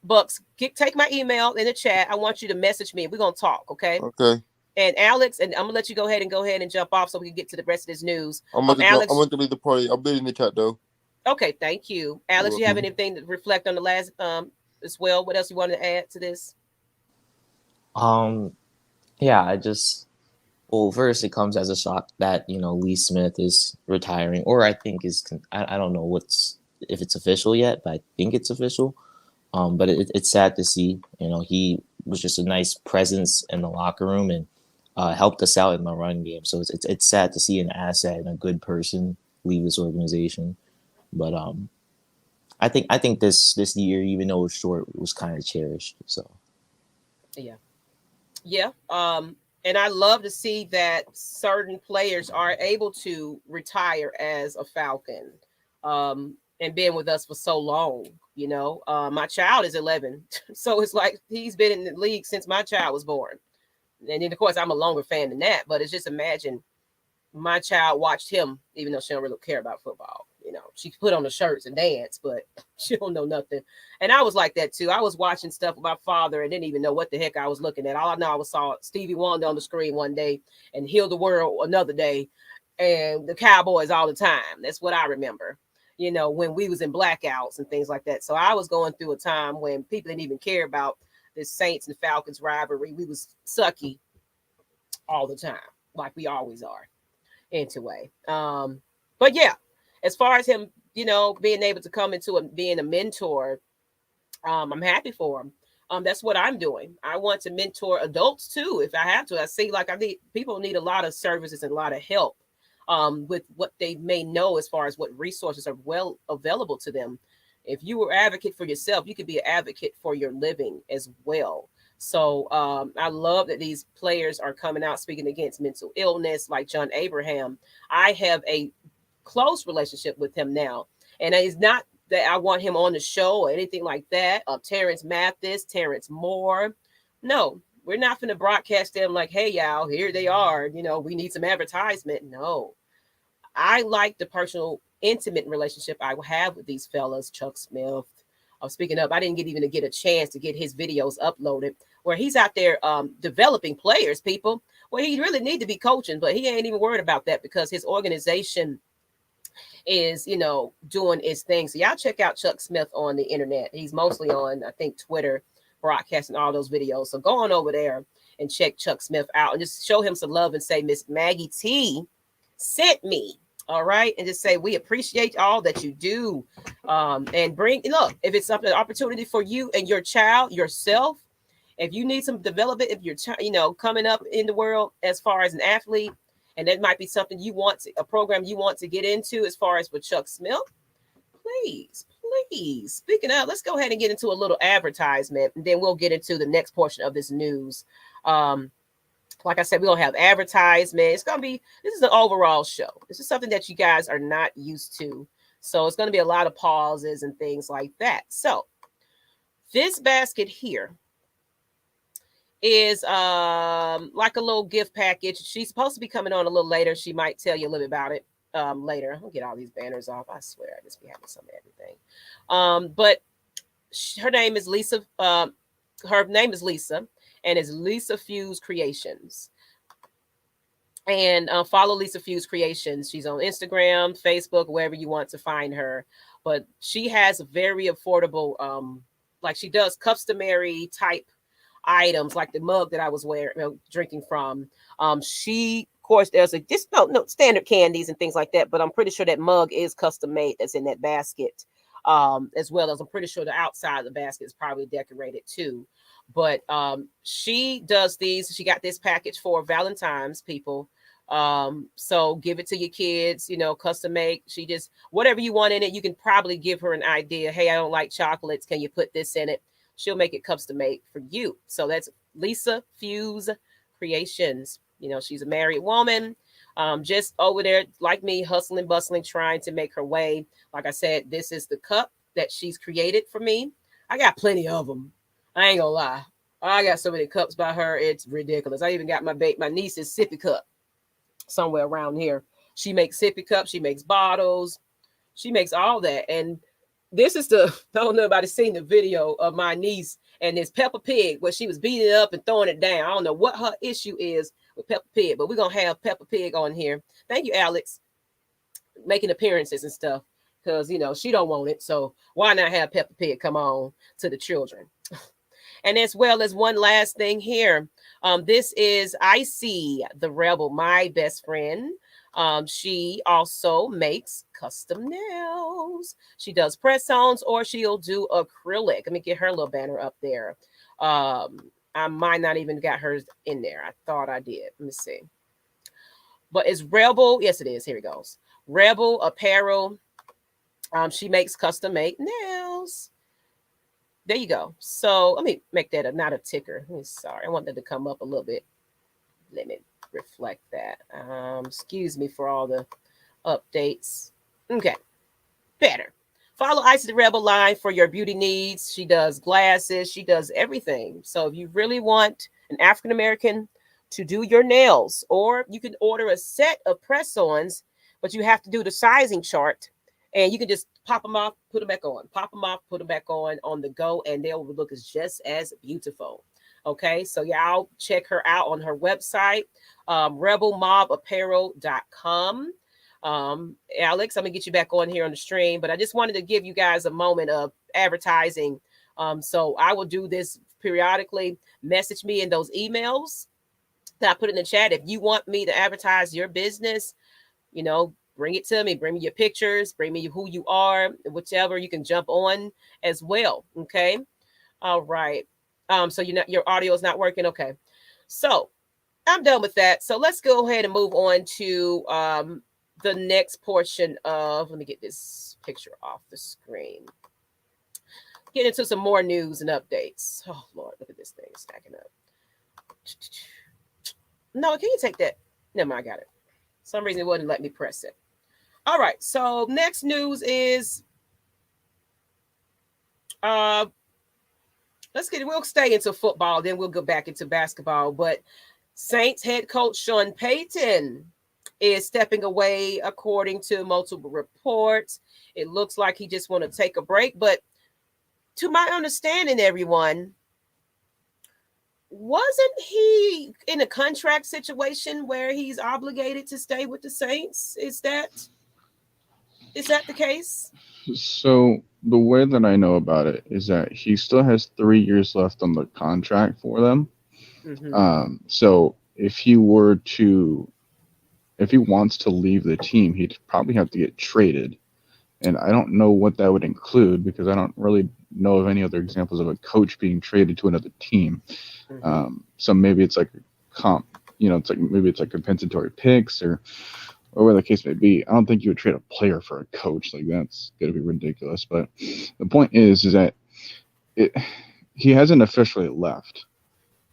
Bucks. Take my email in the chat. I want you to message me. We're going to talk, okay?
Okay.
And Alex, and I'm gonna let you go ahead and jump off so we can get to the rest of this news.
I'm about to go. I'm
Alex,
about to leave the party. I'll be in the chat though.
Okay, thank you.
You're
Alex, you have
welcome.
anything to reflect on the last as well? What else you wanted to add to this?
Um, yeah, I just well, first it comes as a shock that Lee Smith is retiring, or I think I don't know if it's official yet, but I think it's official. But it's sad to see. He was just a nice presence in the locker room and helped us out in the run game. So it's sad to see an asset and a good person leave this organization. But I think this year, even though it was short, was kind of cherished. So
Yeah. Yeah. And I love to see that certain players are able to retire as a Falcon, and been with us for so long. My child is 11, so it's like he's been in the league since my child was born. And then, of course, I'm a longer fan than that. But it's just imagine my child watched him, even though she don't really care about football. She put on the shirts and dance, but she don't know nothing. And I was like that too. I was watching stuff about father and didn't even know what the heck I was looking at. All I know, I saw Stevie Wonder on the screen one day and Heal the World another day, and the Cowboys all the time. That's what I remember. When we was in blackouts and things like that. So I was going through a time when people didn't even care about the Saints and Falcons rivalry. We was sucky all the time, like we always are. Anyway, but yeah, as far as him, being able to come into being a mentor, I'm happy for him. That's what I'm doing. I want to mentor adults too, if I have to. I see, like, I need people need a lot of services and a lot of help, with what they may know as far as what resources are well available to them. If you were advocate for yourself, you could be an advocate for your living as well. So I love that these players are coming out speaking against mental illness, like John Abraham. I have a close relationship with him now, and it's not that I want him on the show or anything like that. Terrence Mathis, Terrence Moore. No, we're not going to broadcast them like, hey, y'all, here they are. We need some advertisement. No, I like the personal, intimate relationship I have with these fellas. Chuck Smith. Speaking of, I didn't even get a chance to get his videos uploaded where he's out there developing players, people. Well, he really need to be coaching, but he ain't even worried about that because his organization is, doing its thing. So y'all check out Chuck Smith on the internet. He's mostly on, I think, Twitter, broadcasting all those videos. So go on over there and check Chuck Smith out and just show him some love and say, Miss Maggie T sent me. All right. And just say, we appreciate all that you do. And look, if it's something, an opportunity for you and your child, yourself, if you need some development, if you're, coming up in the world as far as an athlete, and that might be something a program you want to get into as far as with Chuck Smith, please. Speaking of, let's go ahead and get into a little advertisement, and then we'll get into the next portion of this news. Like I said, we're going to have advertisement. This is an overall show. This is something that you guys are not used to. So it's going to be a lot of pauses and things like that. So this basket here is like a little gift package. She's supposed to be coming on a little later. She might tell you a little bit about it later. I'll get all these banners off. I swear, I just be having some of everything. But her name is Lisa. Her name is Lisa, and it's Lisa Fuse Creations. And follow Lisa Fuse Creations. She's on Instagram, Facebook, wherever you want to find her. But she has a very affordable, like she does customary type items, like the mug that I was drinking from. She, of course, there's no standard candies and things like that, but I'm pretty sure that mug is custom made that's in that basket. As well as I'm pretty sure the outside of the basket is probably decorated too. But she does these. She got this package for Valentine's, people. So give it to your kids, custom make. She just, whatever you want in it, you can probably give her an idea. Hey, I don't like chocolates. Can you put this in it? She'll make it custom made for you. So that's Lisa Fuse Creations. She's a married woman, just over there like me, hustling, bustling, trying to make her way. Like I said, this is the cup that she's created for me. I got plenty of them. I ain't gonna lie. I got so many cups by her. It's ridiculous. I even got my niece's sippy cup somewhere around here. She makes sippy cups. She makes bottles. She makes all that. And this is I don't know if anybody's seen the video of my niece and this Peppa Pig where she was beating it up and throwing it down. I don't know what her issue is with Peppa Pig, but we're going to have Peppa Pig on here. Thank you, Alex, making appearances and stuff. because she don't want it. So why not have Peppa Pig come on to the children? And as well as one last thing here, this is Icy the Rebel, my best friend. She also makes custom nails. She does press-ons or she'll do acrylic. Let me get her little banner up there. I might not even got hers in there. I thought I did. Let me see. But it's Rebel. Yes, it is. Here it goes. Rebel Apparel. She makes custom made nails. There you go. So let me make that not a ticker. Sorry, I want that to come up a little bit. Let me reflect that. Excuse me for all the updates. Okay, better. Follow Icy the Rebel line for your beauty needs. She does glasses. She does everything. So if you really want an African American to do your nails, or you can order a set of press-ons, but you have to do the sizing chart. And you can just pop them off, put them back on, pop them off, put them back on the go, and they'll look just as beautiful. Okay, so y'all check her out on her website, rebelmobapparel.com. Alex, I'm gonna get you back on here on the stream, but I just wanted to give you guys a moment of advertising. So I will do this periodically. Message me in those emails that I put in the chat. If you want me to advertise your business, bring it to me. Bring me your pictures. Bring me who you are, whichever. You can jump on as well. Okay. All right. So your audio is not working. Okay. So I'm done with that. So let's go ahead and move on to the next portion of. Let me get this picture off the screen. Get into some more news and updates. Oh Lord, look at this thing stacking up. No, can you take that? Never mind, I got it. For some reason it wouldn't let me press it. All right, so next news is we'll stay into football, then we'll go back into basketball. But Saints head coach Sean Payton is stepping away, according to multiple reports. It looks like he just want to take a break. But to my understanding, everyone, wasn't he in a contract situation where he's obligated to stay with the Saints? Is that the case?
So the way that I know about it is that he still has 3 years left on the contract for them. Mm-hmm. So if he wants to leave the team, he'd probably have to get traded. And I don't know what that would include because I don't really know of any other examples of a coach being traded to another team. Mm-hmm. So maybe it's like a comp, maybe it's like compensatory picks or whatever the case may be. I don't think you would trade a player for a coach. Like that's going to be ridiculous. But the point is that he hasn't officially left.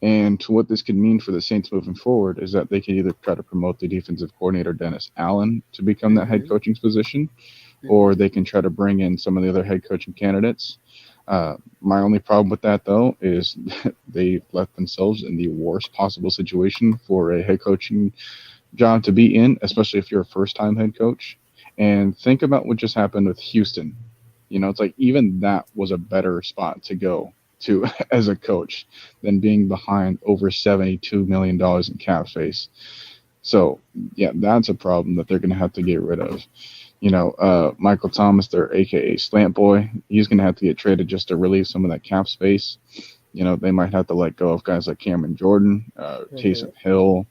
And what this could mean for the Saints moving forward is that they can either try to promote the defensive coordinator, Dennis Allen, to become that head coaching position, or they can try to bring in some of the other head coaching candidates. My only problem with that, though, is they left themselves in the worst possible situation for a head coaching job to be in, especially if you're a first-time head coach. And think about what just happened with Houston. It's like even that was a better spot to go to as a coach than being behind over $72 million in cap space. So, yeah, that's a problem that they're going to have to get rid of. Michael Thomas, their AKA Slant Boy, he's going to have to get traded just to relieve some of that cap space. They might have to let go of guys like Cameron Jordan, Taysom Hill.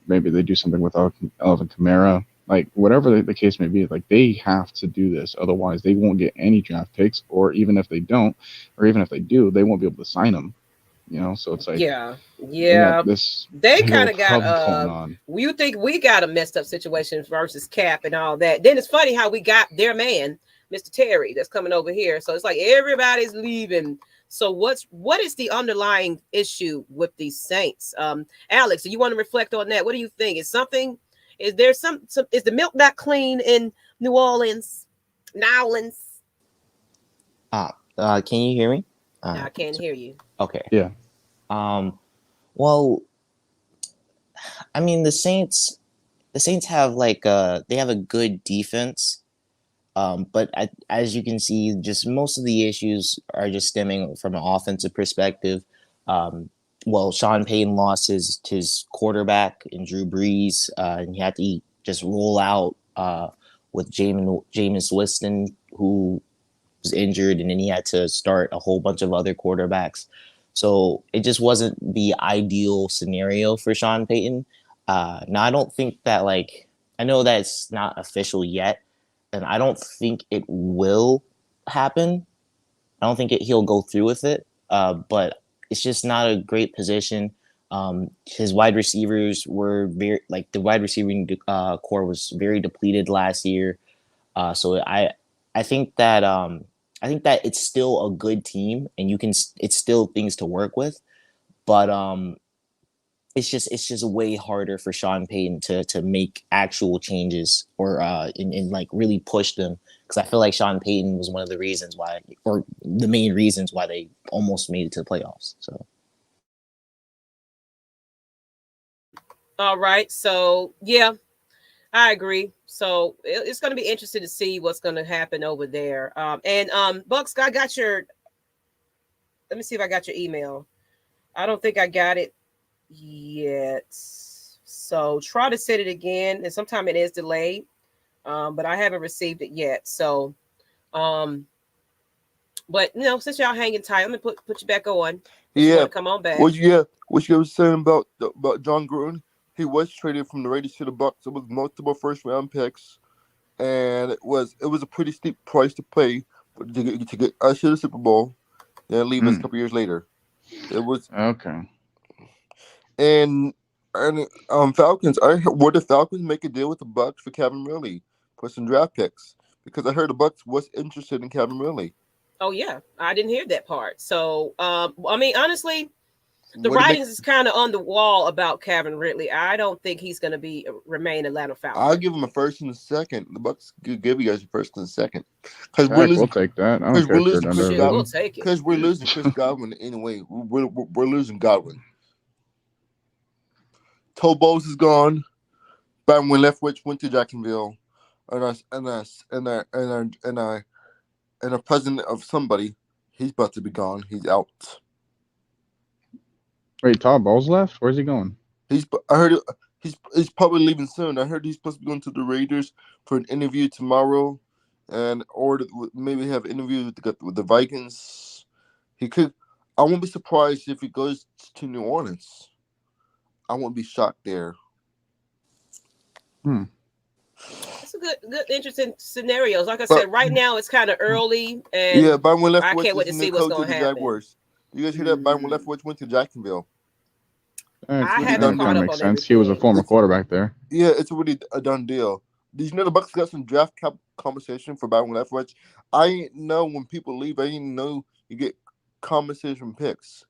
Maybe they do something with Alvin Kamara. Like, whatever the case may be, like, they have to do this. Otherwise, they won't get any draft picks, or even if they don't, or even if they do, they won't be able to sign them. So it's like,
yeah.
They
kind of got
going on.
You think we got a messed up situation versus cap and all that. Then it's funny how we got their man, Mr. Terry, that's coming over here. So it's like everybody's leaving. So what is the underlying issue with these Saints? Alex, do you want to reflect on that? What do you think? Is there some is the milk not clean in New Orleans?
Can you hear me?
I can't hear you.
Okay.
Yeah.
Well, I mean, the Saints have they have a good defense. But as you can see, just most of the issues are just stemming from an offensive perspective. Sean Payton lost his quarterback in Drew Brees, and he had to just roll out with Jameis Winston, who was injured, and then he had to start a whole bunch of other quarterbacks. So it just wasn't the ideal scenario for Sean Payton. Now I don't think that I know that it's not official yet, and I don't think it will happen. I don't think he'll go through with it. But it's just not a great position. His wide receivers were the wide receiving core was very depleted last year. So I think that it's still a good team, and it's still things to work with, but it's just way harder for Sean Payton to make actual changes or and like really push them, because I feel like Sean Payton was one of the reasons why, or the main reasons why, they almost made it to the playoffs. So.
All right. So yeah, I agree. So it's going to be interesting to see what's going to happen over there. And Bucks, I got your. Let me see if I got your email. I don't think I got it yet. So try to send it again. And sometime it is delayed, but I haven't received it yet. So, but since y'all hanging tight, I'm gonna put you back on.
Yeah,
come on back.
what you were saying about John Gruden? He was traded from the Raiders to the Bucks. It was multiple first round picks, and it was a pretty steep price to pay to get us to the Super Bowl, then leave us a couple years later. It was
okay.
And Falcons. Would the Falcons make a deal with the Bucks for Kevin Ridley for some draft picks? Because I heard the Bucks was interested in Kevin Ridley.
Oh yeah, I didn't hear that part. So I mean, honestly, the writings is kind of on the wall about Kevin Ridley. I don't think he's going to remain Atlanta Falcons.
I'll give him a first and a second. The Bucks could give you guys a first and a second.
Because we'll take that. Because
we're losing Chris Godwin.
We'll take it.
Because we're losing Chris Godwin anyway. We're losing Godwin. Tobos is gone. Byron Leftwich went to Jacksonville, and a president of somebody. He's about to be gone. He's out.
Wait, Todd Bowles left? Where's he going?
I heard he's probably leaving soon. I heard he's supposed to be going to the Raiders for an interview tomorrow, or maybe have an interview with the Vikings. He could. I won't be surprised if he goes to New Orleans. I won't be shocked there.
It's a good, interesting scenarios. Like I said, right now it's kind of early, and
Byron Leftwich
I can't wait to see what's going to happen.
Jaguars. You guys hear that? Byron Leftwich went to Jacksonville.
I haven't caught up on
sense. He was a former quarterback there.
Yeah, it's already a done deal. Did you know the Bucks got some draft cap conversation for Byron Leftwich? I didn't know when people leave. I didn't know you get compensation picks.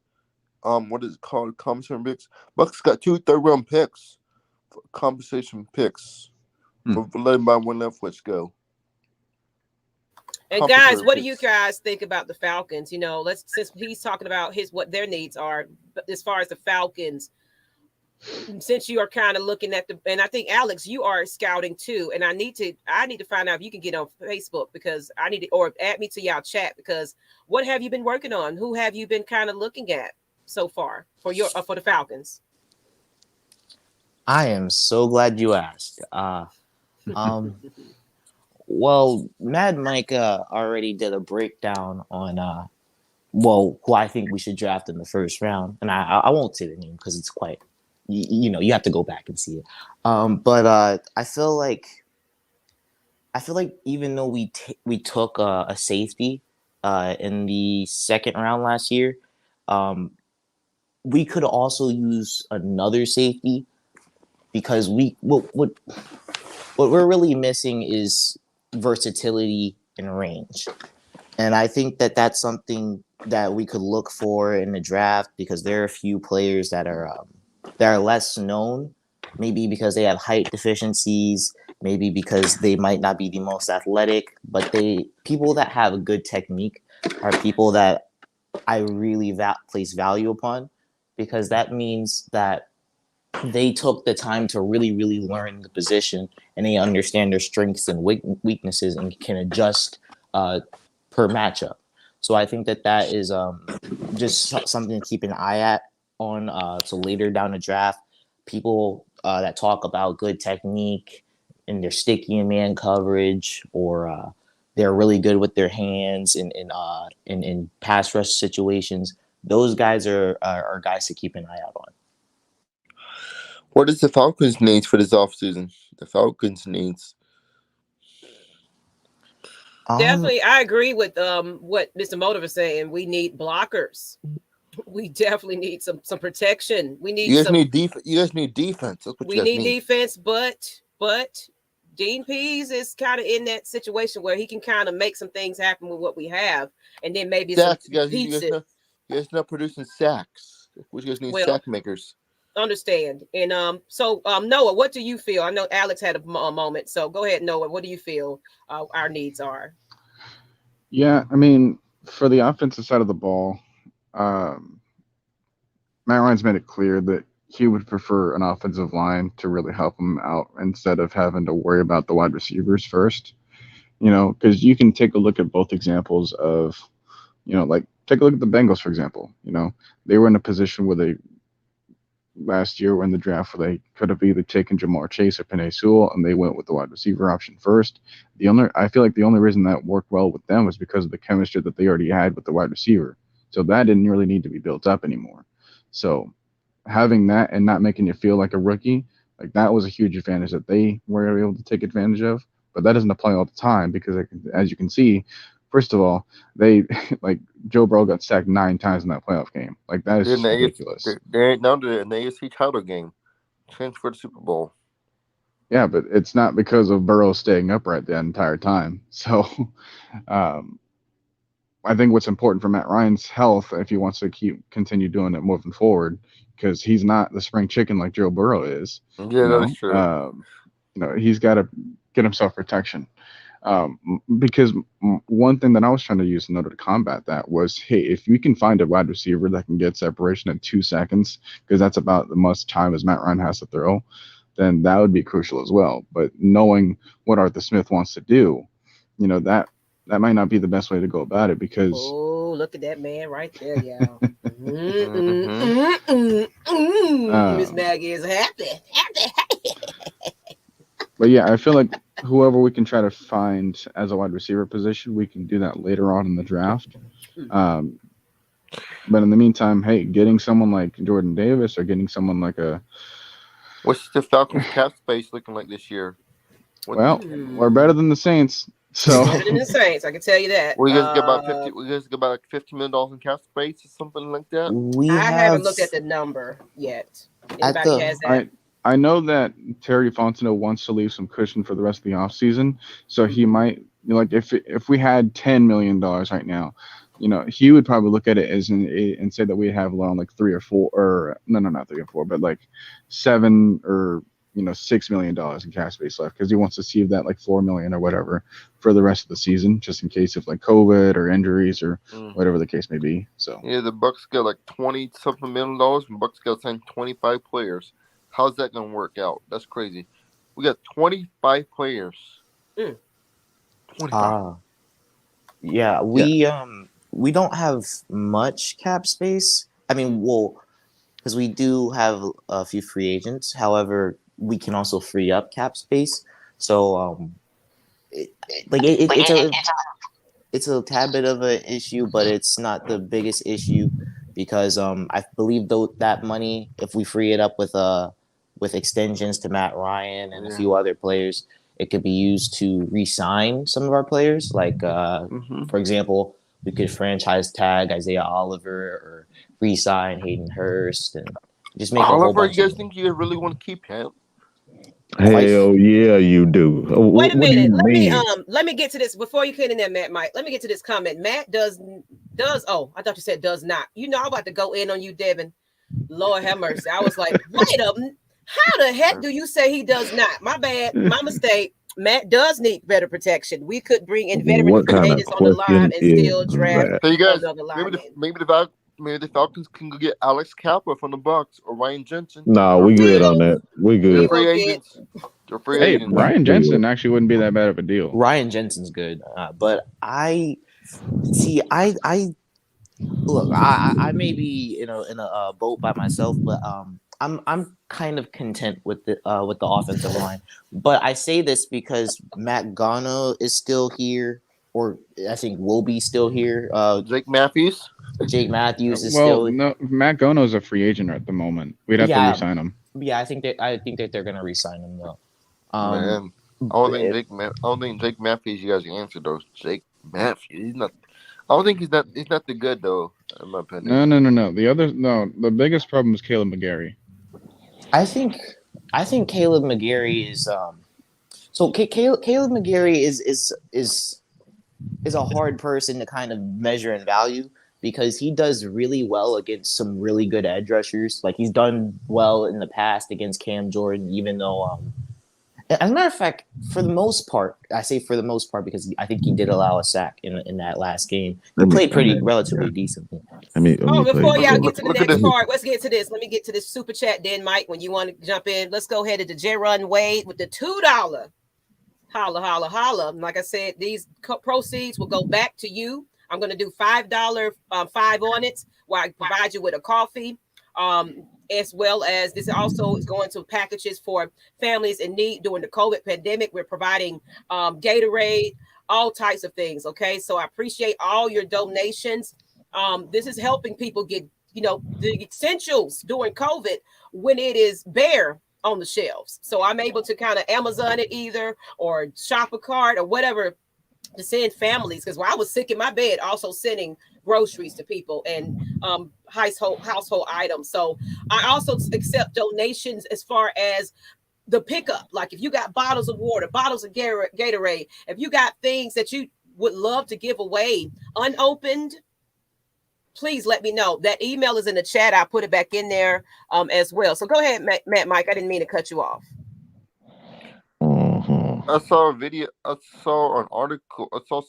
What is it called? Compensation picks. Bucks got 2 third-round picks for compensation picks for letting Byron Leftwich go.
And guys, what do you guys think about the Falcons? Since he's talking about what their needs are, as far as the Falcons. Since you are kind of looking at and I think Alex, you are scouting too, and I need to find out if you can get on Facebook, because I need to, or add me to y'all chat, because what have you been working on? Who have you been kind of looking at so far for the Falcons?
I am so glad you asked. Well, Mad Mike already did a breakdown on who I think we should draft in the first round, and I won't say the name because it's quite. You have to go back and see it. But I feel like even though we took a safety in the second round last year, we could also use another safety, because what we're really missing is versatility and range. And I think that that's something that we could look for in the draft, because there are a few players that are less known, maybe because they have height deficiencies, maybe because they might not be the most athletic, but people that have a good technique are people that I really place value upon, because that means that they took the time to really, really learn the position, and they understand their strengths and weaknesses and can adjust per matchup. So I think that is just something to keep an eye at on. So later down the draft, people that talk about good technique, and they're sticky in man coverage, or they're really good with their hands in pass rush situations. Those guys are guys to keep an eye out on.
What does the Falcons need for this offseason? The Falcons needs.
Definitely, I agree with what Mr. Motive is saying. We need blockers. We definitely need some protection. We need
You guys
some.
need defense. You guys need defense. That's what
We
you guys
need
need.
defense, but Dean Pease is kind of in that situation where he can kind of make some things happen with what we have, and then maybe
Sacks,
some pieces.
you guys not producing sacks. Which you guys need sack makers.
Understand. And so Noah, what do you feel? I know Alex had a moment, so go ahead, Noah. What do you feel our needs are?
Yeah, I mean, for the offensive side of the ball, Matt Ryan's made it clear that he would prefer an offensive line to really help him out instead of having to worry about the wide receivers first. Because you can take a look at both examples of, like take a look at the Bengals, for example. They were in a position where they last year in the draft where they could have either taken Jamar Chase or Penei Sewell, and they went with the wide receiver option first. I feel like the only reason that worked well with them was because of the chemistry that they already had with the wide receiver. So that didn't really need to be built up anymore. So having that and not making you feel like a rookie, like that was a huge advantage that they were able to take advantage of. But that doesn't apply all the time because, as you can see, first of all, they like Joe Burrow got sacked 9 times in that playoff game. Like that is ridiculous.
They're now in the AFC title game, chance for the Super Bowl.
Yeah, but it's not because of Burrow staying upright the entire time. So, I think what's important for Matt Ryan's health, if he wants to continue doing it moving forward, because he's not the spring chicken like Joe Burrow is.
Yeah, that's true.
He's got to get himself protection. Because one thing that I was trying to use in order to combat that was, hey, if we can find a wide receiver that can get separation in 2 seconds, because that's about the most time as Matt Ryan has to throw, then that would be crucial as well. But knowing what Arthur Smith wants to do, that might not be the best way to go about it because.
Oh, look at that man right there, y'all. Miss Maggie is happy.
But yeah, I feel like whoever we can try to find as a wide receiver position, we can do that later on in the draft. But in the meantime, hey, getting someone like Jordan Davis or getting someone like
What's the Falcons cap space looking like this year?
We're better than the Saints. So
better than the Saints, I can tell you that.
We guys get about $50 million in cap space or something like that.
I haven't looked at the number yet. Anybody has that?
I know that Terry Fontenot wants to leave some cushion for the rest of the offseason, so he might, like, if we had $10 million right now, he would probably look at it as and say that we have around like 3 or 4, or no, not 3 or 4, but like 7 or $6 million in cap space left, because he wants to see that like $4 million or whatever for the rest of the season, just in case of like COVID or injuries or whatever the case may be. So
yeah, the Bucks got like $20-something million, and Bucks got signed 25 players. How's that gonna work out? That's crazy. We got 25 players. 25.
Yeah, we don't have much cap space. I mean, because we do have a few free agents. However, we can also free up cap space. So, it's a tad bit of an issue, but it's not the biggest issue because I believe that money, if we free it up with extensions to Matt Ryan and a few other players, it could be used to re-sign some of our players. Like, for example, we could franchise tag Isaiah Oliver or re-sign Hayden Hurst and just make
Oliver,
a whole bunch.
You guys think you really want to keep him?
Hell yeah, you do.
Wait a minute. Let me get to this before you get in there, Matt. Mike, let me get to this comment. Matt does. Oh, I thought you said does not. I'm about to go in on you, Devin. Lord have mercy. I was like, wait a minute. How the heck do you say he does not? My bad. My mistake. Matt does need better protection. We could bring in veteran agents on the line and still draft.
So you guys, maybe the Falcons can go get Alex Kappa from the Bucks or Ryan Jensen.
Nah, we good on that. We good.
Free agents.
Hey, Ryan Jensen actually wouldn't be that bad of a deal.
Ryan Jensen's good, but I look. I may be in a boat by myself, but I'm kind of content with the offensive line, but I say this because Matt Gano is still here, or I think will be still here.
Jake Matthews.
Jake Matthews is
Well,
still.
no, Matt Gono's a free agent at the moment. We'd have to
Yeah,
re-sign him.
yeah. I think that they're gonna re-sign him though.
Man, I don't think Jake Matthews. You guys answered those. Jake Matthews. He's not. I don't think he's not. He's not the good though, in my opinion.
No. The biggest problem is Caleb McGarry.
I think Caleb McGarry is so Caleb McGarry is a hard person to kind of measure and value because he does really well against some really good edge rushers. Like he's done well in the past against Cam Jordan, even though as a matter of fact, for the most part, I say for the most part because I think he did allow a sack in that last game. He played relatively decently.
Before y'all get to the
Look at
next
this.
part, let's get to this. Let me get to this super chat then, Mike, when you want to jump in. Let's go ahead to J-Run Wade with the $2. Holla, holla, holla. Like I said, these proceeds will go back to you. I'm going to do $5, 5 on it, where I provide you with a coffee. As well as this also is going to packages for families in need during the COVID pandemic. We're providing Gatorade, all types of things. Okay, so I appreciate all your donations. This is helping people get, the essentials during COVID when it is bare on the shelves. So I'm able to kind of Amazon it either or shop a cart or whatever to send families, because while I was sick in my bed, also sending groceries to people and household items. So I also accept donations as far as the pickup. Like if you got bottles of water, bottles of Gatorade, if you got things that you would love to give away unopened, please let me know. That email is in the chat. I'll put it back in there as well. So go ahead, Matt Mike. I didn't mean to cut you off.
I saw a video. I saw an article. I saw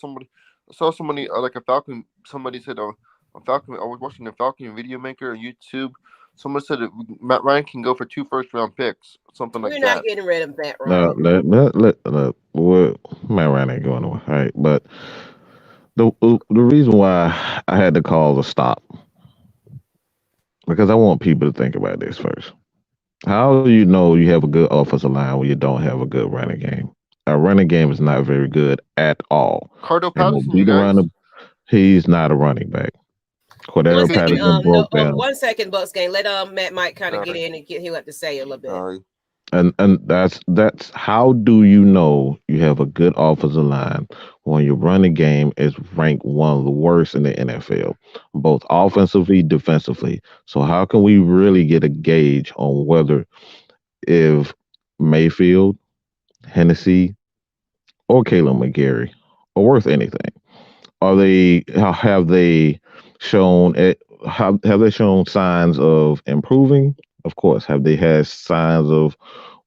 somebody like a Falcon. Somebody said a Falcon. I was watching the Falcon video maker on YouTube. Someone said that Matt Ryan can go for 2 first-round picks, something like that.
We're not getting rid of Matt
No,
Ryan.
Matt Ryan ain't going nowhere. All right, but the reason why I had to call a stop because I want people to think about this first. How do you know you have a good offensive line when you don't have a good running game? Our running game is not very good at all.
Cardell
And
Patterson, you guys.
he's not a running back. Cordell Patterson broke down.
1 second, Bucks game. Let Matt Mike kind of get in and he'll have to say a little bit.
And that's how do you know you have a good offensive line when your running game is ranked one of the worst in the NFL, both offensively, defensively. So how can we really get a gauge on whether if Mayfield, Hennessy, or Caleb McGarry are worth anything? Have they shown signs of improving? Of course. Have they had signs of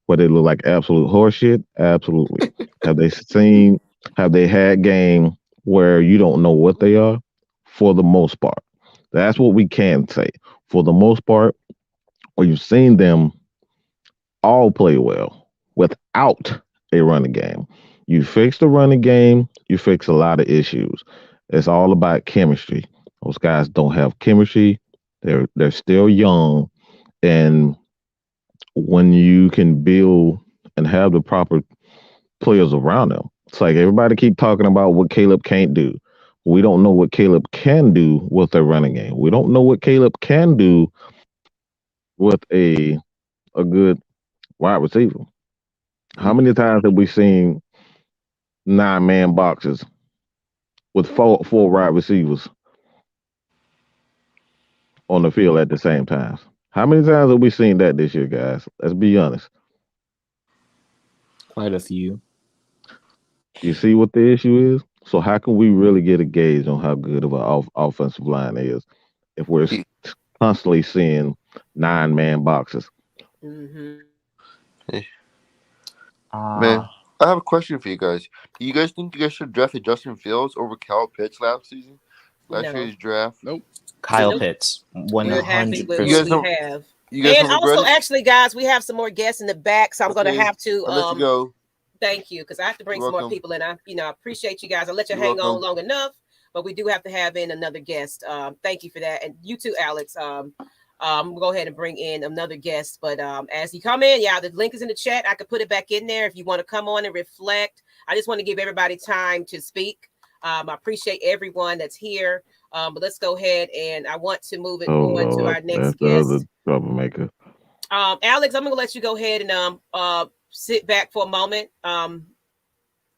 what they look like absolute horseshit? Absolutely. Have they had game where you don't know what they are? For the most part. That's what we can say. For the most part, or you've seen them all play well without a running game. You fix the running game, you fix a lot of issues. It's all about chemistry. Those guys don't have chemistry. They're still young, and when you can build and have the proper players around them, it's like everybody keep talking about what Caleb can't do. We don't know what Caleb can do with their running game. We don't know what Caleb can do with a good wide receiver. How many times have we seen 9-man boxes with four wide receivers on the field at the same time? How many times have we seen that this year, guys? Let's be honest.
Quite a few.
You see what the issue is? So how can we really get a gauge on how good of an offensive line is if we're constantly seeing 9-man boxes?
Mm-hmm.
Man, I have a question for you guys. Do you guys think you guys should draft Justin Fields over Kyle Pitts last season? Last year's draft?
Nope.
Kyle Pitts, 100%.
We're happy with what we have. And also, actually, guys, we have some more guests in the back, so I'm going to have to
let you go.
Thank you, because I have to bring some more people in. I appreciate you guys. I'll let you hang on long enough, but we do have to have in another guest. Thank you for that, and you too, Alex. We'll go ahead and bring in another guest. But as you come in, the link is in the chat. I could put it back in there if you want to come on and reflect. I just want to give everybody time to speak. I appreciate everyone that's here. But let's go ahead, and I want to move it on to our next
That's the other
guest.
troublemaker.
Alex, I'm going to let you go ahead and sit back for a moment.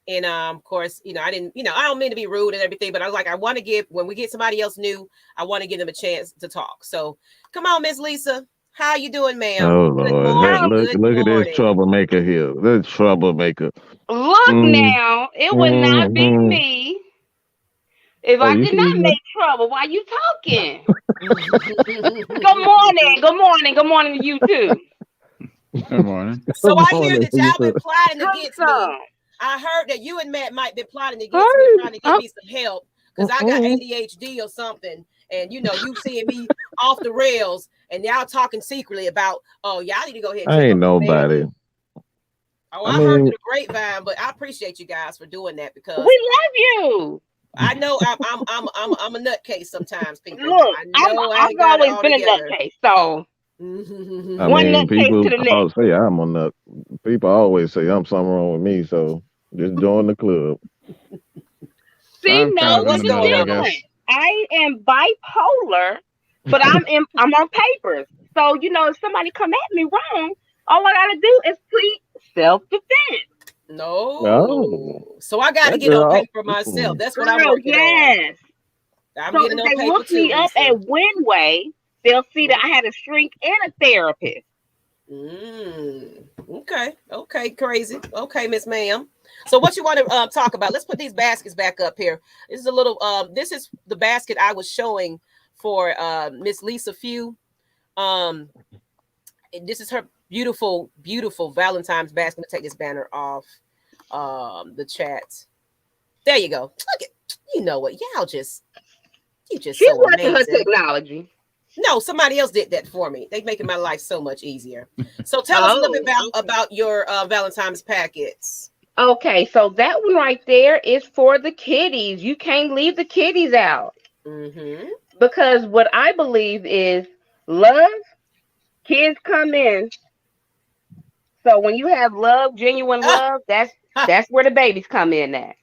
And of course, I don't mean to be rude and everything, but I was like, I want to give, when we get somebody else new, I want to give them a chance to talk. So come on, Miss Lisa. How you doing, ma'am?
Oh
Good
Lord.
morning.
Look at this troublemaker here. This troublemaker.
Look now, it would not be
Mhm.
me if
Oh,
I
you
did
see
not
that?
make trouble. Why you talking? Good morning to you too.
Good morning.
So I
Good
hear
morning,
that y'all been
Lisa.
plotting
Drink
against me.
some.
I heard that you and Matt might be plotting against me,
Hey,
trying to get me some help because I got ADHD or something. And you seeing me off the rails, and y'all talking secretly about, oh, y'all need to go ahead and
I
check
ain't
on
nobody.
Maggie. Oh,
I
I heard
mean,
through the grapevine, but I appreciate you guys for doing that because
We love you.
I know I'm a nutcase sometimes, people.
Look,
I know I
I've
ain't got it
always
all
been a
together.
nutcase. So
I
one
mean,
nutcase
people
to the next.
say I'm a nut. People always say I'm something wrong with me, so just join the club.
See,
I'm kind
no,
So
of in
this
what's
the
is
going
middle, I
on?
different.
guess.
I am bipolar, but I'm on papers. So if somebody come at me wrong, all I gotta do is plead self-defense.
No.
No,
So I got to
that
get on
girl.
paper myself. That's what I'm
Girl,
working on.
yes.
I'm
So
getting
if
on
they
paper
look
too,
me up
Lisa.
at Winway, they'll see that I had a shrink and a therapist.
Okay, crazy. Okay, Miss Ma'am. So what you want to talk about? Let's put these baskets back up here. This is a little. This is the basket I was showing for Miss Lisa Few. This is her beautiful, beautiful Valentine's basket. I'm gonna take this banner off the chat. There you go. Look at, you know what? You just
She's
so
working her
amazing.
technology.
No, somebody else did that for me. They're making my life so much easier. So tell us a little bit about your Valentine's packets.
Okay, so that one right there is for the kiddies. You can't leave the kiddies out
Mm-hmm.
because what I believe is love, kids come in. So when you have love, genuine love, that's where the babies come in at.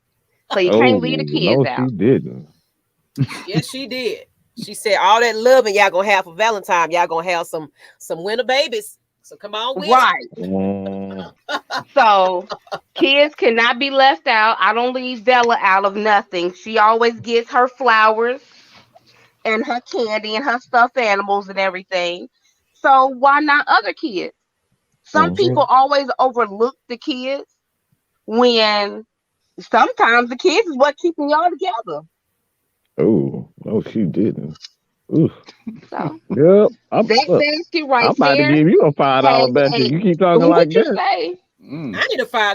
So you
Oh
can't leave the kids
no, she
out.
didn't.
Yes, she did. She said all that loving y'all gonna have for Valentine, y'all gonna have some winter babies. So come on with it.
Right.
Mm,
So kids cannot be left out. I don't leave Bella out of nothing. She always gets her flowers and her candy and her stuffed animals and everything. So why not other kids? Some people
mhm.
always overlook the kids when sometimes the kids is what keeping y'all together.
Oh no, she didn't. Ooh.
So
Yep.
that basket
I'm
right
about to
there
give you a $5
has
basket.
a
You keep talking like
what you
that.
say?
Mm.
I need a $5.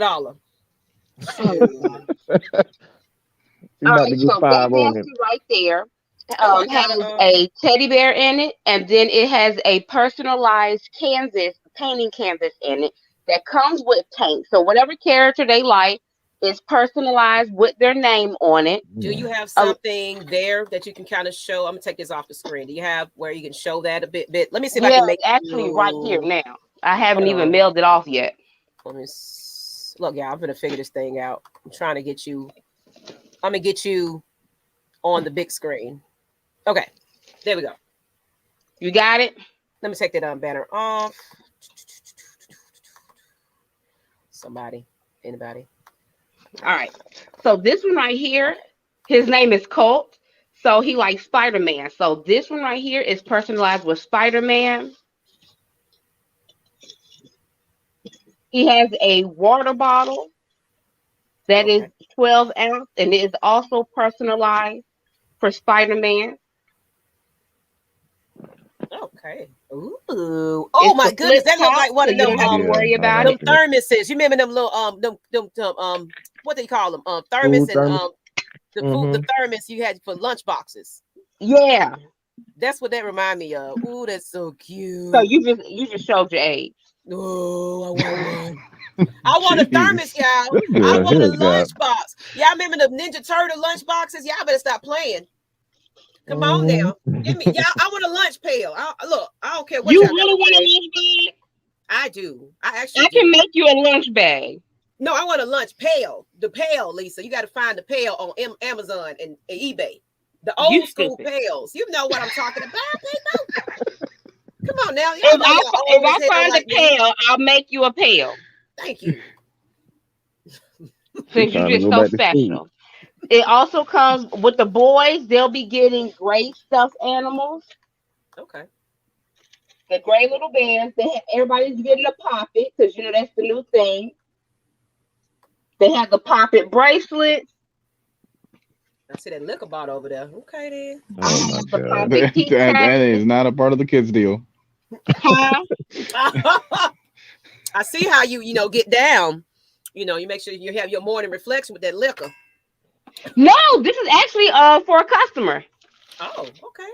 Oh.
You
All
about to
right,
get
so that
5 on it.
basket right there
Oh, I got
has a teddy bear in it, and then it has a personalized canvas, painting canvas in it that comes with paint. So whatever character they like is personalized with their name on it.
Do you have
Um,
something there that you can kind of show? I'm gonna take this off the screen. Do you have where you can show that a bit? Let me see if I
yeah,
can make
it's actually right here
you.
now. I haven't
Hold
even
on.
mailed it off yet.
Let me look. Yeah, I'm gonna figure this thing out. I'm trying to get you. I'm gonna get you on the big screen. Okay, there we go.
You got it?
Let me take that banner off. Somebody, anybody.
All right. So this one right here, his name is Colt. So he likes Spider-Man. So this one right here is personalized with Spider-Man. He has a water bottle that is
Okay.
12 ounce, and it is also personalized for Spider-Man.
Okay. Ooh. Oh
It's
my
the
goodness,
flip
that looked
top,
like one
so
of
you
them
don't have to
Yeah,
worry
I
about
like
it.
them
it.
thermoses. You remember them little them what they call them? Thermos
Food
and
thermos.
the
Mm-hmm.
thermos you had for lunch boxes.
Yeah.
That's what that remind me of. Ooh, that's so
So
cute.
you just showed your age.
Oh, I want one. I want a
Jeez.
thermos, y'all.
This
I
girl
want
here
a
got.
lunch box. Y'all remember the Ninja Turtle lunch boxes? Y'all better stop playing. Come on now. Give me, y'all. I want a lunch pail. Look, I don't care what
You
y'all got
really
to
want a
say.
lunch bag?
I do. I actually
I can
do.
make you a lunch bag.
No, I want a lunch pail. The pail, Lisa. You got to find the pail on Amazon and eBay. The
You
old school
stupid.
pails. You know what I'm talking about, people. Come on now. Y'all
If
know y'all old as
I
hell
find
like
a
me.
pail, I'll make you a pail.
Thank you.
Since you're
Trying to
just
go
so
back to school.
special. It also comes with the boys. They'll be getting gray stuffed animals.
Okay.
The gray little bears. Everybody's getting a poppet because you know that's the new thing. They have the poppet bracelets.
I see that liquor bottle over there. Okay, then.
I
Oh my
have the
god.
poppet
That is
keychains.
not a part of the kids deal.
Huh?
I see how you get down. You make sure you have your morning reflection with that liquor.
No, this is actually for a customer.
Oh, okay.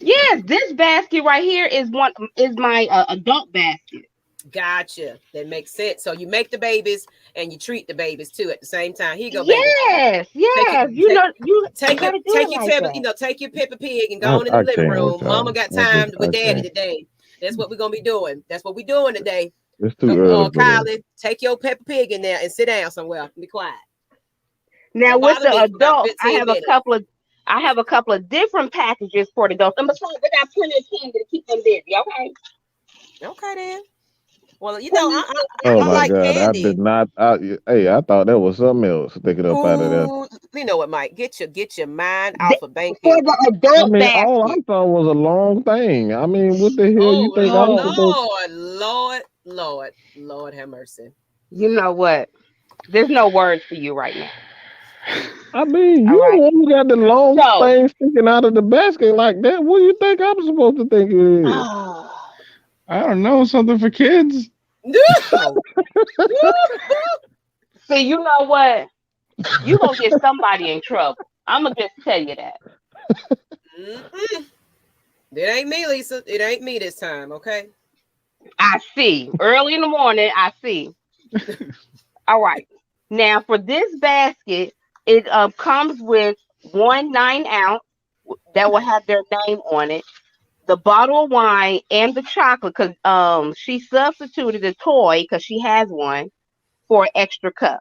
Yes, this basket right here is my adult basket.
Gotcha. That makes sense. So you make the babies and you treat the babies too at the same time. Here you go, baby.
Yes,
Take
yes.
it,
You know you gotta do it
your
like
tablet,
that.
take your Peppa Pig and go on in the
I
living
can't with
room. Mama
y'all.
got
I
time
just
with
I
daddy
can't.
today. That's what we're gonna be doing. That's what we're doing today.
It's too early for that.
Kylie, take your Peppa Pig in there and sit down somewhere. Be quiet.
Now
Don't
with
bother
the
me for about
adults,
15 minutes.
I have a couple of different packages for the adults. And besides, they got plenty of candy to keep them busy. Okay.
Okay then. Well,
Plenty
Oh
I
my
like
god, I
candy.
did not. Hey, I thought that was something else. Sticking up out of there.
Ooh, you know what, Mike? Get your mind
for
off of banking.
the
I
adult
mean, all I
basket.
thought was a long thing. I mean, what the hell you think I was
Oh,
supposed?
Lord have mercy.
you know what? There's no words for you right now.
I mean,
All
you the
right.
one who got the long
So,
thing sticking out of the basket like that. What do you think I'm supposed to think it is?
I don't know, something for kids.
No.
see, you know what? You gonna get somebody in trouble. I'm gonna just tell you that.
Mm-mm. It ain't me, Lisa. It ain't me this time, okay?
I see. Early in the morning, I see. All right. Now for this basket, it comes with 1 9 ounce that will have their name on it, the bottle of wine, and the chocolate. Cause she substituted a toy because she has one for an extra cup.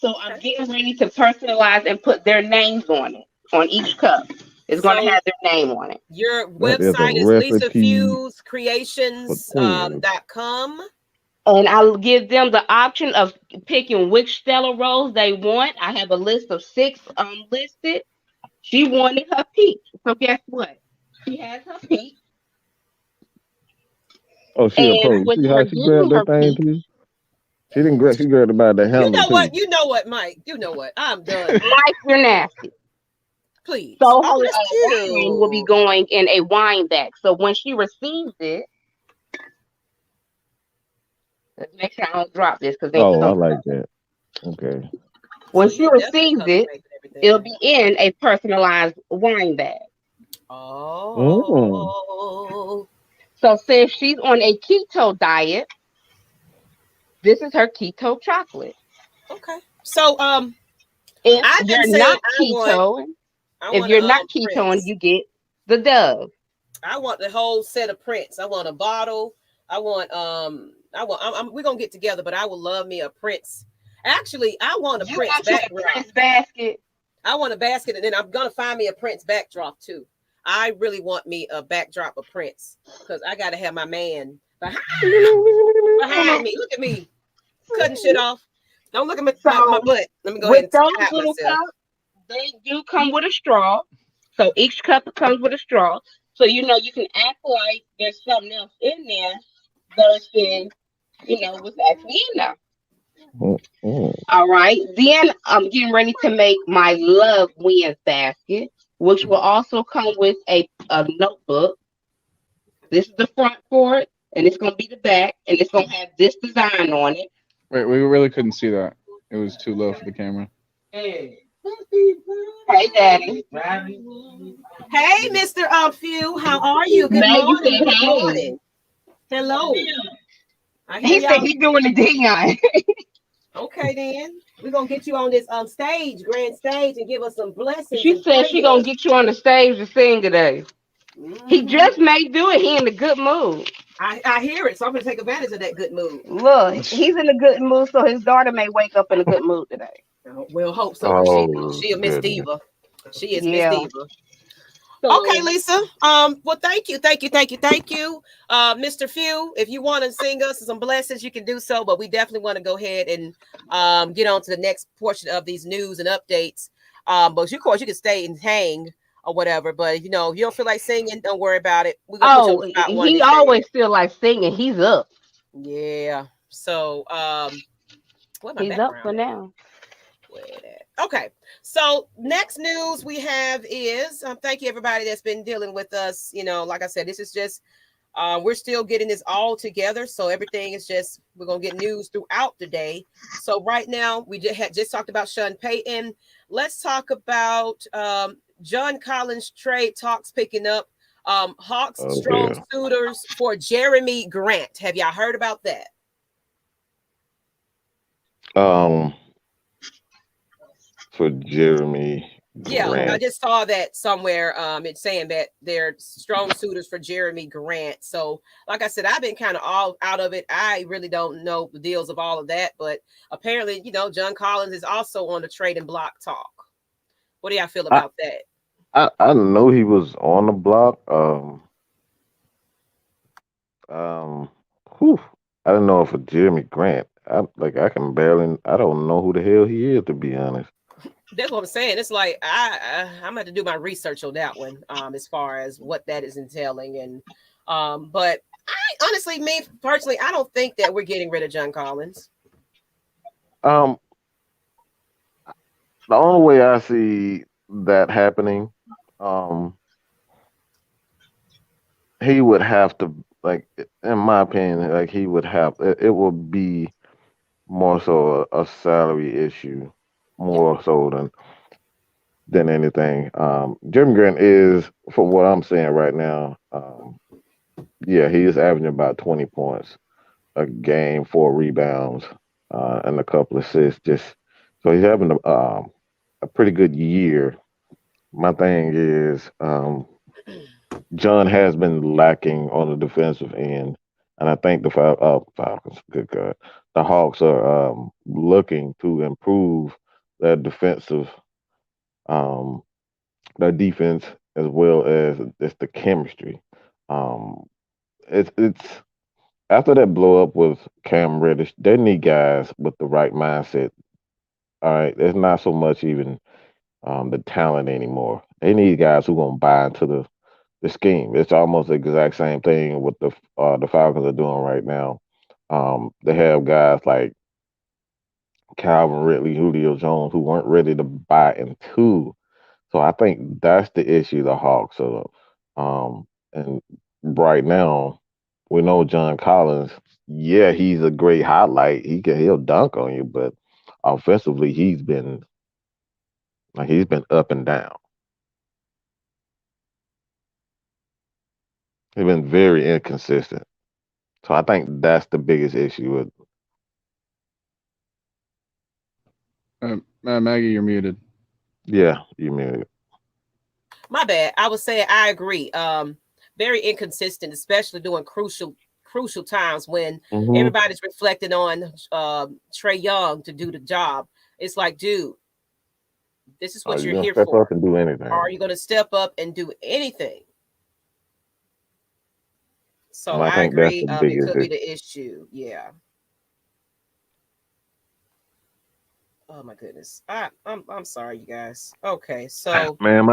So I'm getting ready to personalize and put their names on it. On each cup, it's going to
So
have their name on it.
your
That is a
website is
recipe for twins.
lisafusecreations.com.
And I'll give them the option of picking which Stella Rose they want. I have a list of 6 listed. She wanted her peach. So guess what? She has her peach.
Oh, she a
And
pro. You
with
see
her
how she
getting
grabbed that
her
thing
peach,
too? She didn't grab. She grabbed it by the handle too.
You know what, Mike? You know what? I'm done.
Mike, you're nasty.
Please.
So her
Oh, that's
wine will be
cute.
going in a wine bag. So when she receives it, let's make sure I don't drop this because
Oh, I
don't.
like that. Okay.
When
So
she
you definitely
receives
custom
it,
making
it'll
everything.
be in a personalized wine bag.
Mm.
Oh.
So since she's on a keto diet, this is her keto chocolate.
Okay. So
If
I've been
you're
saying
not keto,
I
if
want
you're not
a
ketoing,
Prince.
you get the Dove.
I want the whole set of Prince. I want a bottle. I want we're gonna get together, but I would love me a Prince. Actually, I want a
You
Prince
want you a
backdrop.
Prince basket?
I want a basket, and then I'm gonna find me a Prince backdrop too. I really want me a backdrop of Prince because I gotta have my man behind me. Look at me cutting shit off. Don't look at my
So
butt. Let me go ahead
with
and
those
hide
little
myself.
cups, they do come with a straw. So each cup comes with a straw. So you know you can act like there's something else in there versus what's actually in there.
Mm.
All right. Then I'm getting ready to make my love wins basket, which will also come with a notebook. This is the front for it, and it's gonna be the back, and it's gonna have this design on it.
Wait, we really couldn't see that. It was too low for the camera.
Hey, Daddy.
Hey, Mr. Few, how are you? Good
Maggie
morning.
said,
Good
"Hey."
morning. Hello. I hear
He said
y'all.
he doing the Dion.
Okay, then. We're gonna get you on this stage, grand stage, and give us some blessings
She
and
said she gonna
prayers.
get you on the stage to sing today. He
Hmm.
just may do it. He in a good mood.
I hear it, so I'm gonna take advantage of that good mood.
Look, he's in a good mood, so his daughter may wake up in a good mood today.
We'll hope so, because
Oh
she a Miss
goodness.
Diva. She is Miss
Yeah.
Diva. Okay,
So
Lisa. Well, thank you, Mr. Few. If you want to sing us some blessings, you can do so. But we definitely want to go ahead and get on to the next portion of these news and updates. But of course, you can stay and hang or whatever. But if you don't feel like singing, don't worry about it. We're gonna put you on
oh,
the spot one of
he
these days.
always feel like singing. He's up.
Yeah. So, where my
He's up for
background at?
now.
Where it at? Okay. So next news we have is thank you everybody that's been dealing with us. Like I said, this is just we're still getting this all together. So everything is just we're gonna get news throughout the day. So right now we just talked about Sean Payton. Let's talk about John Collins trade talks picking up. Hawks
Oh
strong
yeah.
suitors for Jeremy Grant. Have y'all heard about that?
Um, for Jeremy
Yeah, I
Grant.
just saw that somewhere. It's saying that they're strong suitors for Jeremy Grant. So, like I said, I've been kind of all out of it. I really don't know the deals of all of that, but apparently, John Collins is also on the trade and block talk. What do y'all feel
I,
about that?
I know he was on the block. Um, whew, I don't know if for Jeremy Grant. I don't know who the hell he is, to be honest.
That's what I'm saying. It's like I'm going to do my research on that one, as far as what that is entailing, and but I honestly, me personally, I don't think that we're getting rid of John Collins.
Um, the only way I see that happening, um, he would have to, like, in my opinion, like he would have it would be more so a salary issue,
Yeah,
more so than anything. Jim Grant is, for what I'm saying right now, yeah, he is averaging about 20 points a game, 4 rebounds, and a couple assists. Just so he's having a pretty good year. My thing is, John has been lacking on the defensive end, and I think the Falcons, good God, the Hawks are looking to improve their defensive, um, their defense as well as it's the chemistry. Um, it's after that blow up with Cam Reddish, they need guys with the right mindset. All right, it's not so much even the talent anymore. They need guys who gonna buy into the scheme. It's almost the exact same thing what the Falcons are doing right now. They have guys like Calvin Ridley, Julio Jones, who weren't ready to buy into. So I think that's the issue the Hawks are. And right now, we know John Collins. Yeah, he's a great highlight. He'll dunk on you, but offensively, he's been up and down. He's been very inconsistent. So I think that's the biggest issue with.
Maggie, you're muted.
Yeah, you mean it.
my bad. I was saying I agree. Very inconsistent, especially during crucial times when
Hmm.
everybody's reflecting on Trey Young to do the job. It's like, dude, this is
Are
what
you
you're
gonna
here
step up
for.
and do
Are
anything?
you going to step up and do anything? So
And I
I
think that's
agree.
the
It
biggest
could be
issue.
the issue. Yeah. Oh my goodness. I'm sorry, you guys. Okay, so
Man,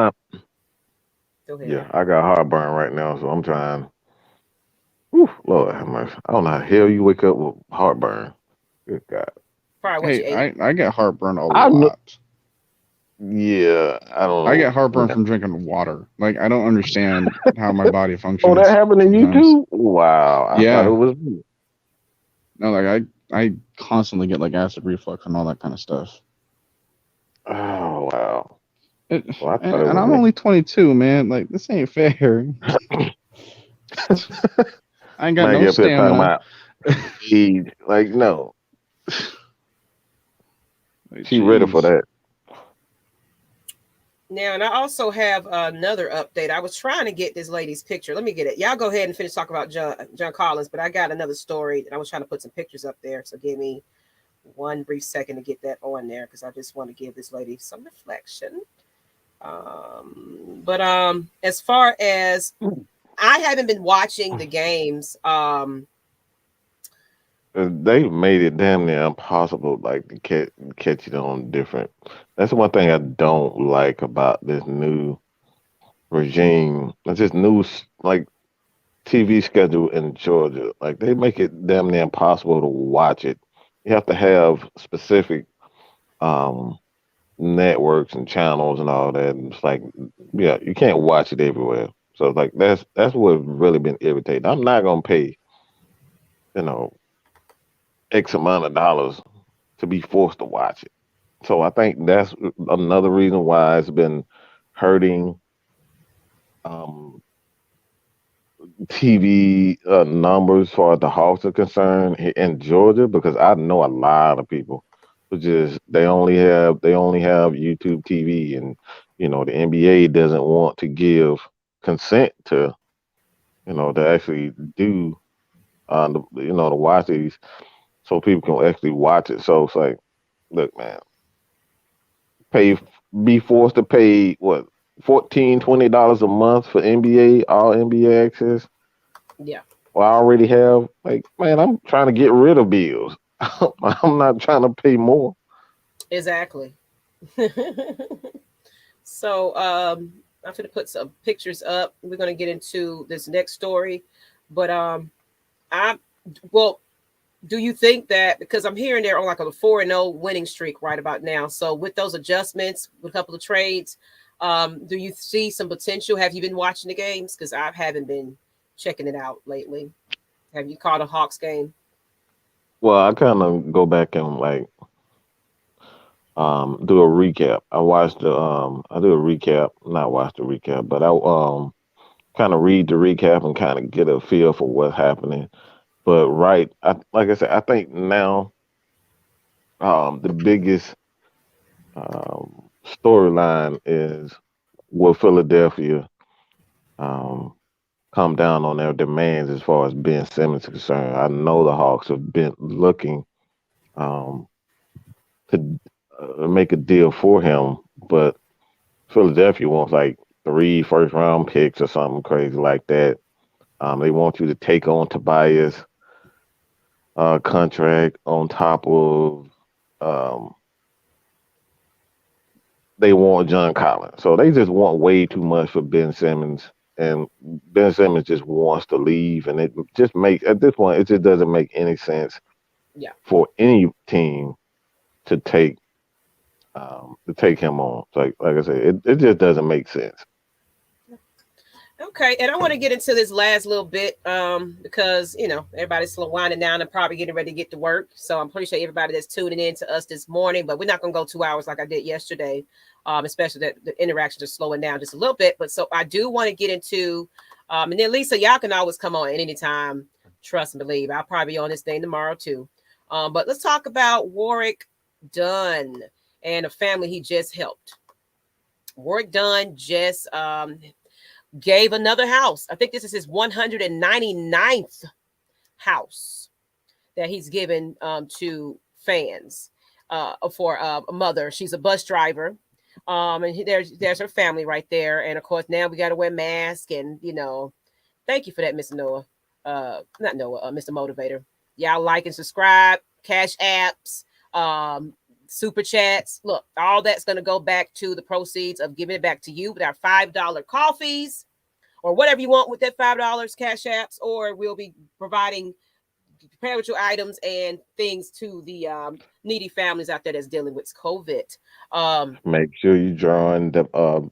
go ahead.
yeah, I got heartburn right now, so I'm trying. Whew, Lord have mercy. I don't know how the hell you wake up with heartburn. Good God.
Probably what you
Hey,
ate.
I get heartburn a
I know.
lot.
Yeah, I don't
I
know.
get heartburn from drinking water. Like I don't understand how my body
Oh, that
functions
happened to you
sometimes.
too? Wow, I thought it
Yeah.
was me.
No, like I constantly get like acid reflux and all that kind of stuff.
Oh, wow.
It,
Well, I thought it
and
was
I'm
me.
only 22, man. Like this ain't fair. I ain't got
Maggie
no
up here talking
stamina.
about age. Like, no.
Like,
She ready for
jeez.
that.
Now, and I also have another update. I was trying to get this lady's picture. Let me get it. Y'all go ahead and finish talking about John Collins, but I got another story that I was trying to put some pictures up there. So give me one brief second to get that on there because I just want to give this lady some reflection. But as far as I haven't been watching the games,
They made it damn near impossible, like to catch it on different. That's one thing I don't like about this new regime. It's this new like TV schedule in Georgia. Like they make it damn near impossible to watch it. You have to have specific um networks and channels and all that. And it's like, yeah, you can't watch it everywhere. So like that's what really been irritating. I'm not gonna pay, you know, X amount of dollars to be forced to watch it. So I think that's another reason why it's been hurting um, TV numbers as far as the Hawks are concerned in Georgia because I know a lot of people who just they only have YouTube TV and the NBA doesn't want to give consent to to actually do to watch these so people can actually watch it. So it's like, look, man, pay be forced to pay what $14-20 a month for NBA all NBA access.
yeah,
Well, I already have like, man, I'm trying to get rid of bills. I'm not trying to pay more.
exactly. So I'm going to put some pictures up. We're going to get into this next story, but I well, do you think that because I'm hearing they're on like a 4-0 winning streak right about now? So with those adjustments, with a couple of trades, do you see some potential? Have you been watching the games? Because I haven't been checking it out lately. Have you caught a Hawks game?
Well, I kind of go back and like do a recap. I do a recap, not watch the recap, but I kind of read the recap and kind of get a feel for what's happening. But like I said, I think now the biggest storyline is will Philadelphia um, come down on their demands as far as Ben Simmons is concerned. I know the Hawks have been looking um, to make a deal for him, but Philadelphia wants like three first round picks or something crazy like that. They want you to take on Tobias' contract on top of um, they want John Collins. So they just want way too much for Ben Simmons. And Ben Simmons just wants to leave. And it just makes, at this point, it just doesn't make any sense
Yeah.
for any team to take him on. Like I said, it just doesn't make sense.
Okay, and I want to get into this last little bit because everybody's slow winding down and probably getting ready to get to work. So I'm pretty sure everybody that's tuning in to us this morning, but we're not going to go 2 hours like I did yesterday, especially that the interactions are slowing down just a little bit. But so I do want to get into, and then Lisa, y'all can always come on at any time. Trust and believe. I'll probably be on this thing tomorrow too. But let's talk about Warwick Dunn and a family he just helped. Warwick Dunn just gave another house. I think this is his 199th house that he's given to fans for a mother. She's a bus driver. And there's her family right there. And of course, now we got to wear masks. And, thank you for that, Mr. Noah. Not Noah, Mr. Motivator. Y'all like and subscribe, cash apps, super chats. Look, all that's going to go back to the proceeds of giving it back to you with our $5 coffees or whatever you want with that $5 cash apps, or we'll be providing preparatory items and things to the needy families out there that's dealing with COVID.
Make sure you join the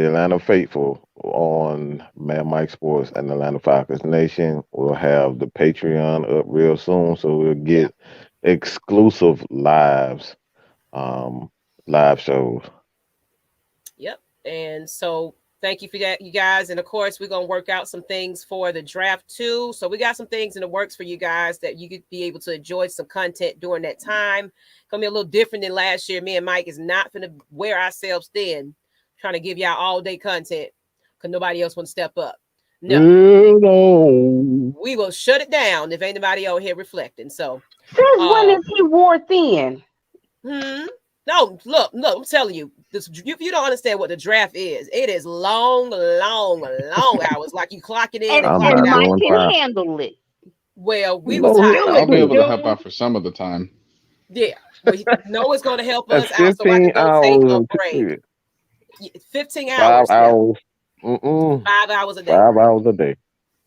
Atlanta Faithful on Mad Mike Sports and the Atlanta Falcons Nation. We'll have the Patreon up real soon, so we'll
Yeah.
get exclusive um, live shows.
Yep. And so Thank you for that, you guys. And of course, we're going to work out some things for the draft too. So we got some things in the works for you guys that you could be able to enjoy some content during that time. Gonna be a little different than last year. Me and Mike is not going to wear ourselves thin, trying to give y'all all day content because nobody else want to step up. No, we will shut it down if ain't nobody out here reflecting. So,
since when is he wore thin?
No, look, I'm telling you, you don't understand what the draft is. It is long hours. Like you clocking in and clocking
And
out.
Mike can handle it.
Well, we was tired.
I'll be able to help out for some of the time.
Yeah, well, Noah's going to help us
That's
out so I can
15
go take a
hours.
break. 15
5
hours.
hours.
5 hours a day.
5 hours a day.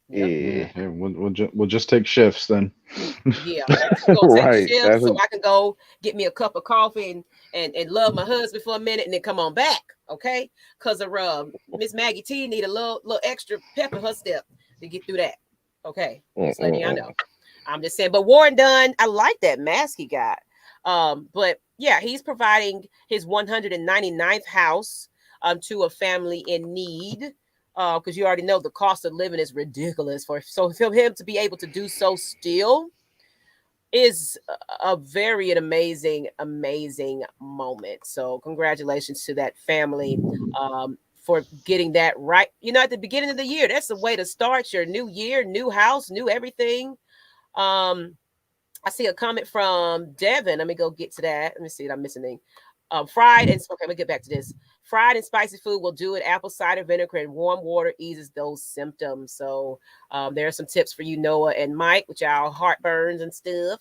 Yep.
Yeah.
We'll just take shifts then.
Yeah, she's gonna take
Right.
shifts so I can go get me a cup of coffee and love my husband for a minute and then come on back, okay? Because of Miss Maggie T need a little extra pep in her step to get through that. Okay, just letting y'all know. I'm just saying, but Warren Dunn, I like that mask he got. But yeah, he's providing his 199th house to a family in need. Because you already know the cost of living is ridiculous for him to be able to do so still is a very amazing moment. So congratulations to that family for getting that right. You know, at the beginning of the year, that's the way to start your new year, new house, new everything. I see a comment from Devin. Let me go get to that. Let me see if I'm missing anything. Fried and okay, let me get back to this. Fried and spicy food will do it. Apple cider vinegar and warm water eases those symptoms. So there are some tips for you, Noah and Mike, with y'all heartburns and stuff.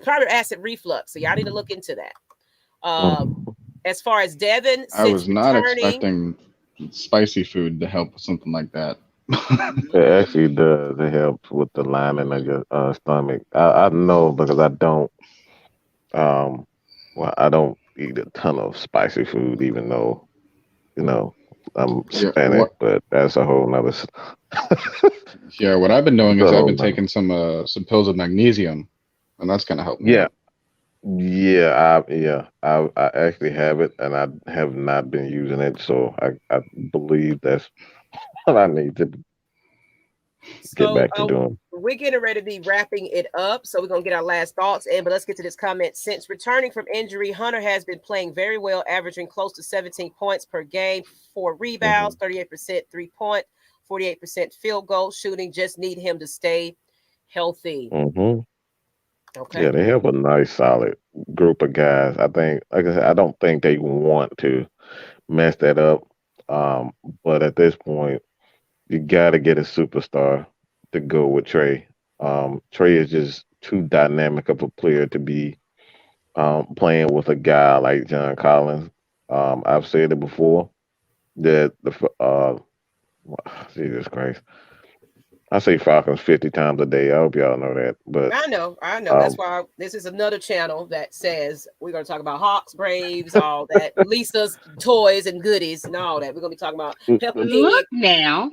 Probably acid reflux. So y'all need to look into that. As far as Devin,
I was not expecting spicy food to help with something like that.
It actually does. It helps with the lining of your stomach. I know because I don't. I don't eat a ton of spicy food, even though I'm Hispanic. But that's a whole nother.
Yeah, what I've been doing is I've been taking some pills of magnesium, and that's gonna help me.
I actually have it, and I have not been using it, so I believe that's what I need to get back to doing.
We're getting ready to be wrapping it up, so we're gonna get our last thoughts in. But let's get to this comment. Since returning from injury, Hunter has been playing very well, averaging close to 17 points per game, 4 rebounds, 38% 3-point, 48% field goal shooting. Just need him to stay healthy. Okay.
Yeah, they have a nice, solid group of guys. I think, like I said, I don't think they want to mess that up. But at this point, you got to get a superstar to go with Trey. Trey is just too dynamic of a player to be playing with a guy like John Collins. I've said it before that Jesus Christ, I say Falcons 50 times a day. I hope y'all know that. But
I know. That's why this is another channel that says we're going to talk about Hawks, Braves, all that, Lisa's toys and goodies and all that. We're going to be talking about Peppa Pig.
Look now.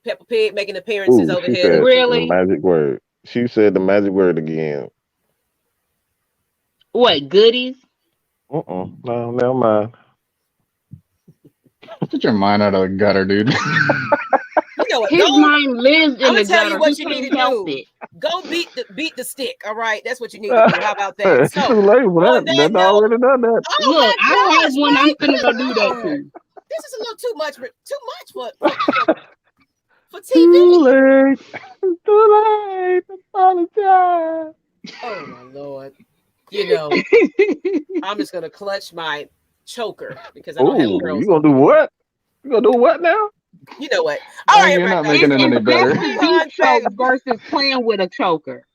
Peppa Pig making appearances over here.
Really?
The magic word. She said the magic word again.
What, goodies?
No, never mind.
Put your mind out of the gutter, dude.
You know what?
His mind lives in the gutter.
I'm gonna tell you what you need to do. Go beat the stick. All right, that's what you need to do. How about that? So,
too late for that. They've already done that.
Oh,
look, I have one. I'm gonna go do that too.
This is a little too much for TV.
Too late. Too late. Apologize.
Oh my Lord. You know, I'm just gonna clutch my choker because I don't have girls.
You gonna do what? You gonna do what now?
You know what? All right,
you're not making it any better.
Versus playing with a choker.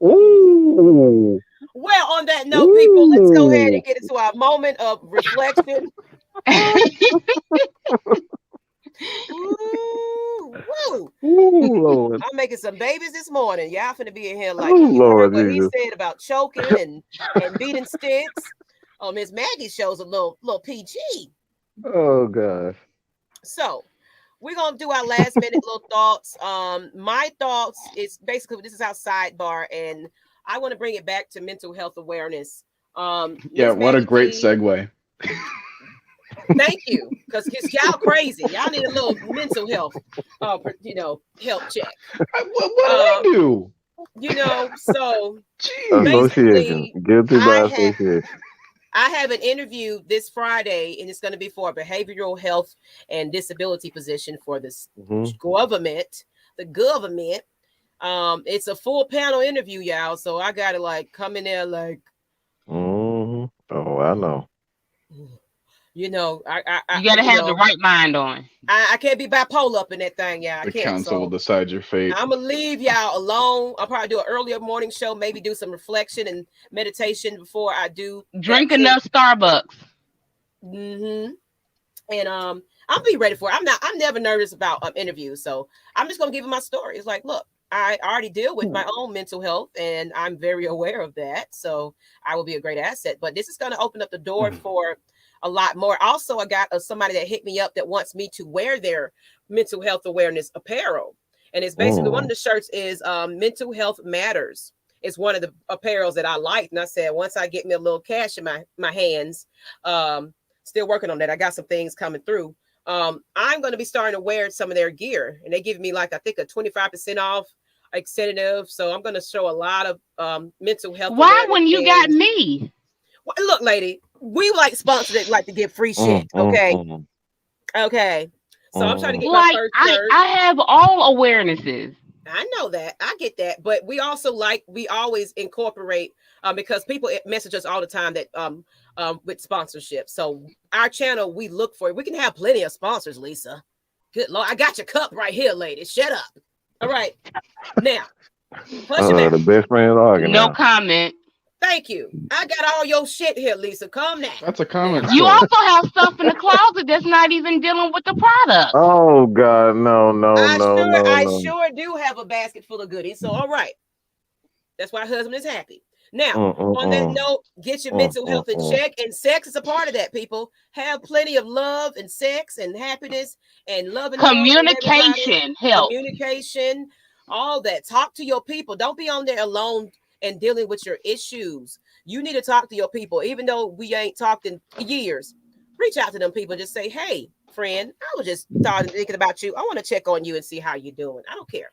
Ooh.
Well, on that note, people, let's go ahead and get into our moment of reflection. Ooh,
Lord.
I'm making some babies this morning. Y'all finna be in here like
Lord
what
Jesus.
he said about choking and beating sticks. Miss Maggie shows a little PG.
Oh gosh.
So we're gonna do our last minute little thoughts. My thoughts is basically this is our sidebar, and I want to bring it back to mental health awareness.
Yeah, what a great segue.
Thank you, because y'all crazy. Y'all need a little mental health, health check.
What
Um,
did I do?
So
Jeez.
Association.
basically,
Guilty
I
by
have
association.
I have an interview this Friday, and it's going to be for a behavioral health and disability position for this
Hmm.
government. The government. It's a full panel interview, y'all. So I gotta like come in there like,
Hmm. Oh, I know.
I
You gotta have the right mind on.
I can't be bipolar up in that thing, yeah. I
The
can't.
council will
So
decide your fate.
I'm gonna leave y'all alone. I'll probably do an earlier morning show, maybe do some reflection and meditation before I do that
Drink
too.
enough Starbucks.
Mm-hmm. And I'll be ready for it. I'm never nervous about interviews, so I'm just gonna give you my story. It's like, look, I already deal with my own mental health, and I'm very aware of that. So I will be a great asset. But this is gonna open up the door for a lot more. Also, I got somebody that hit me up that wants me to wear their mental health awareness apparel, and it's basically one of the shirts is mental health matters. It's one of the apparels that I like, and I said once I get me a little cash in my hands, still working on that. I got some things coming through. I'm going to be starting to wear some of their gear, and they give me like I think a 25% off incentive. So I'm going to show a lot of mental health.
Why when you got me?
Well, look, lady, we like sponsors that like to get free shit. Okay. So I'm trying to get my
Like
first
I
shirt.
have all awarenesses.
I know that. I get that. But we also we always incorporate because people message us all the time that with sponsorship. So our channel, we look for it. We can have plenty of sponsors, Lisa. Good Lord. I got your cup right here, lady. Shut up. All right. Now, hush your mouth.
The best friends arguing
No
now.
comment.
Thank you. I got all your shit here, Lisa. Calm down.
That's a comment.
Now,
You also have stuff in the closet that's not even dealing with the product.
Oh God, no, no, no, no,
I
no.
sure do have a basket full of goodies. So all right. That's why husband is happy. Now, on that note, get your mental health in check, and sex is a part of that. People have plenty of love and sex and happiness and loving
Communication help.
communication, all that. Talk to your people. Don't be on there alone and dealing with your issues. You need to talk to your people, even though we ain't talked in years. Reach out to them people. Just say, "Hey, friend, I was just thinking about you. I want to check on you and see how you're doing. I don't care.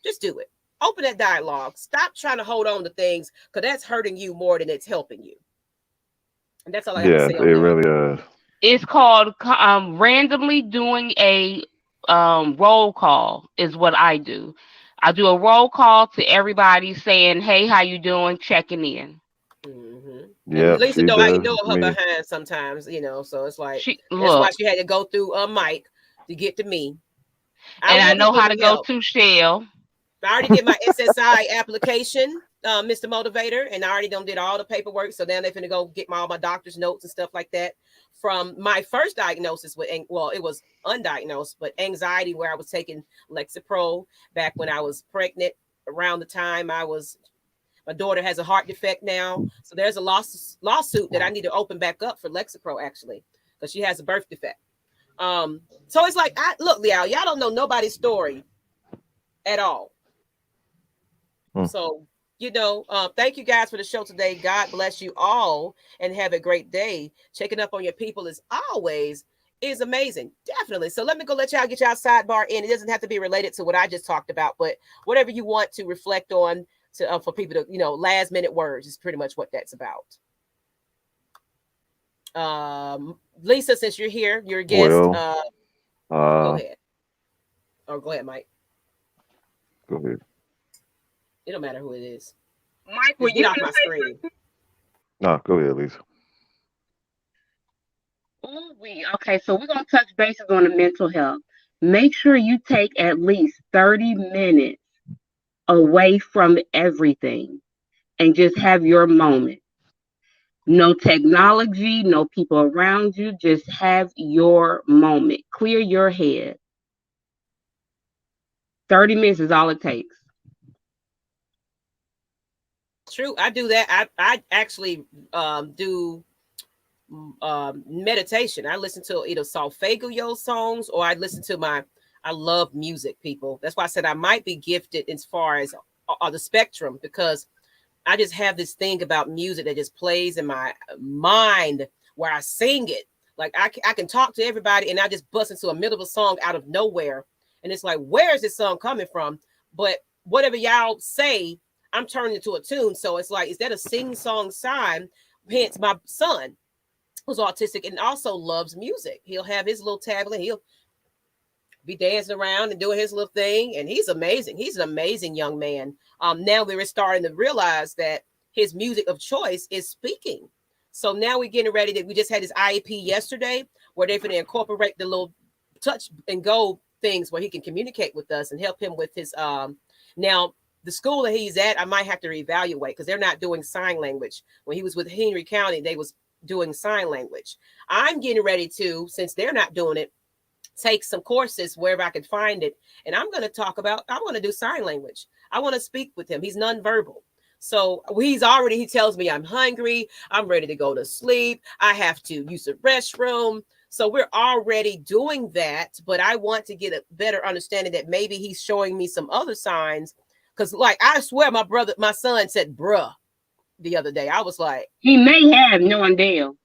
Just do it." Open that dialogue. Stop trying to hold on to things because that's hurting you more than it's helping you. And that's all I have to say on
it
that.
really is.
It's called randomly doing a roll call is what I do. I do a roll call to everybody saying, "Hey, how you doing?" Checking in.
Yeah,
and Lisa
she
don't
does
know her
me.
behind sometimes, so it's like that's
look,
why she had to go through a mic to get to me.
And I know how to go to Shell.
I already did my SSI application, Mr. Motivator, and I already did all the paperwork. So now they're going to go get all my doctor's notes and stuff like that from my first diagnosis with, it was undiagnosed, but anxiety, where I was taking Lexapro back when I was pregnant. Around the time my daughter has a heart defect now, so there's a lawsuit that I need to open back up for Lexapro actually, because she has a birth defect. So it's like, look, y'all don't know nobody's story at all. So, thank you guys for the show today. God bless you all and have a great day. Checking up on your people is amazing. Definitely. So let me go let y'all get y'all sidebar in. It doesn't have to be related to what I just talked about, but whatever you want to reflect on for people to, last minute words is pretty much what that's about. Lisa, since you're here, you're a guest. Go ahead. Or go ahead, Mike.
Go ahead.
It don't matter who it is.
Mike, will you
get off my screen?
No, go ahead, Lisa.
Okay, so we're going to touch bases on the mental health. Make sure you take at least 30 minutes away from everything and just have your moment. No technology, no people around you. Just have your moment. Clear your head. 30 minutes is all it takes.
True. I do that. I actually do meditation. I listen to either solfeggio songs or I listen to I love music, people. That's why I said I might be gifted as far as the spectrum, because I just have this thing about music that just plays in my mind where I sing it Like I can talk to everybody and I just bust into a middle of a song out of nowhere. And it's like, where is this song coming from? But whatever y'all say, I'm turning into a tune. So it's like, is that a sing song sign? Hence my son who's autistic and also loves music. He'll have his little tablet. He'll be dancing around and doing his little thing. And he's amazing. He's an amazing young man. Now we're starting to realize that his music of choice is speaking. So now we're getting ready. That we just had his IEP yesterday, where they're going to incorporate the little touch and go things where he can communicate with us and help him with his. Now the school that he's at, I might have to reevaluate because they're not doing sign language. When he was with Henry County, they was doing sign language. I'm getting ready to, since they're not doing it, take some courses wherever I can find it. And I'm going to talk about, I want to do sign language. I want to speak with him. He's nonverbal. So he tells me I'm hungry. I'm ready to go to sleep. I have to use the restroom. So we're already doing that. But I want to get a better understanding that maybe he's showing me some other signs. Because like, I swear my son said, bruh, the other day. I was like.
He may have knowing Dale.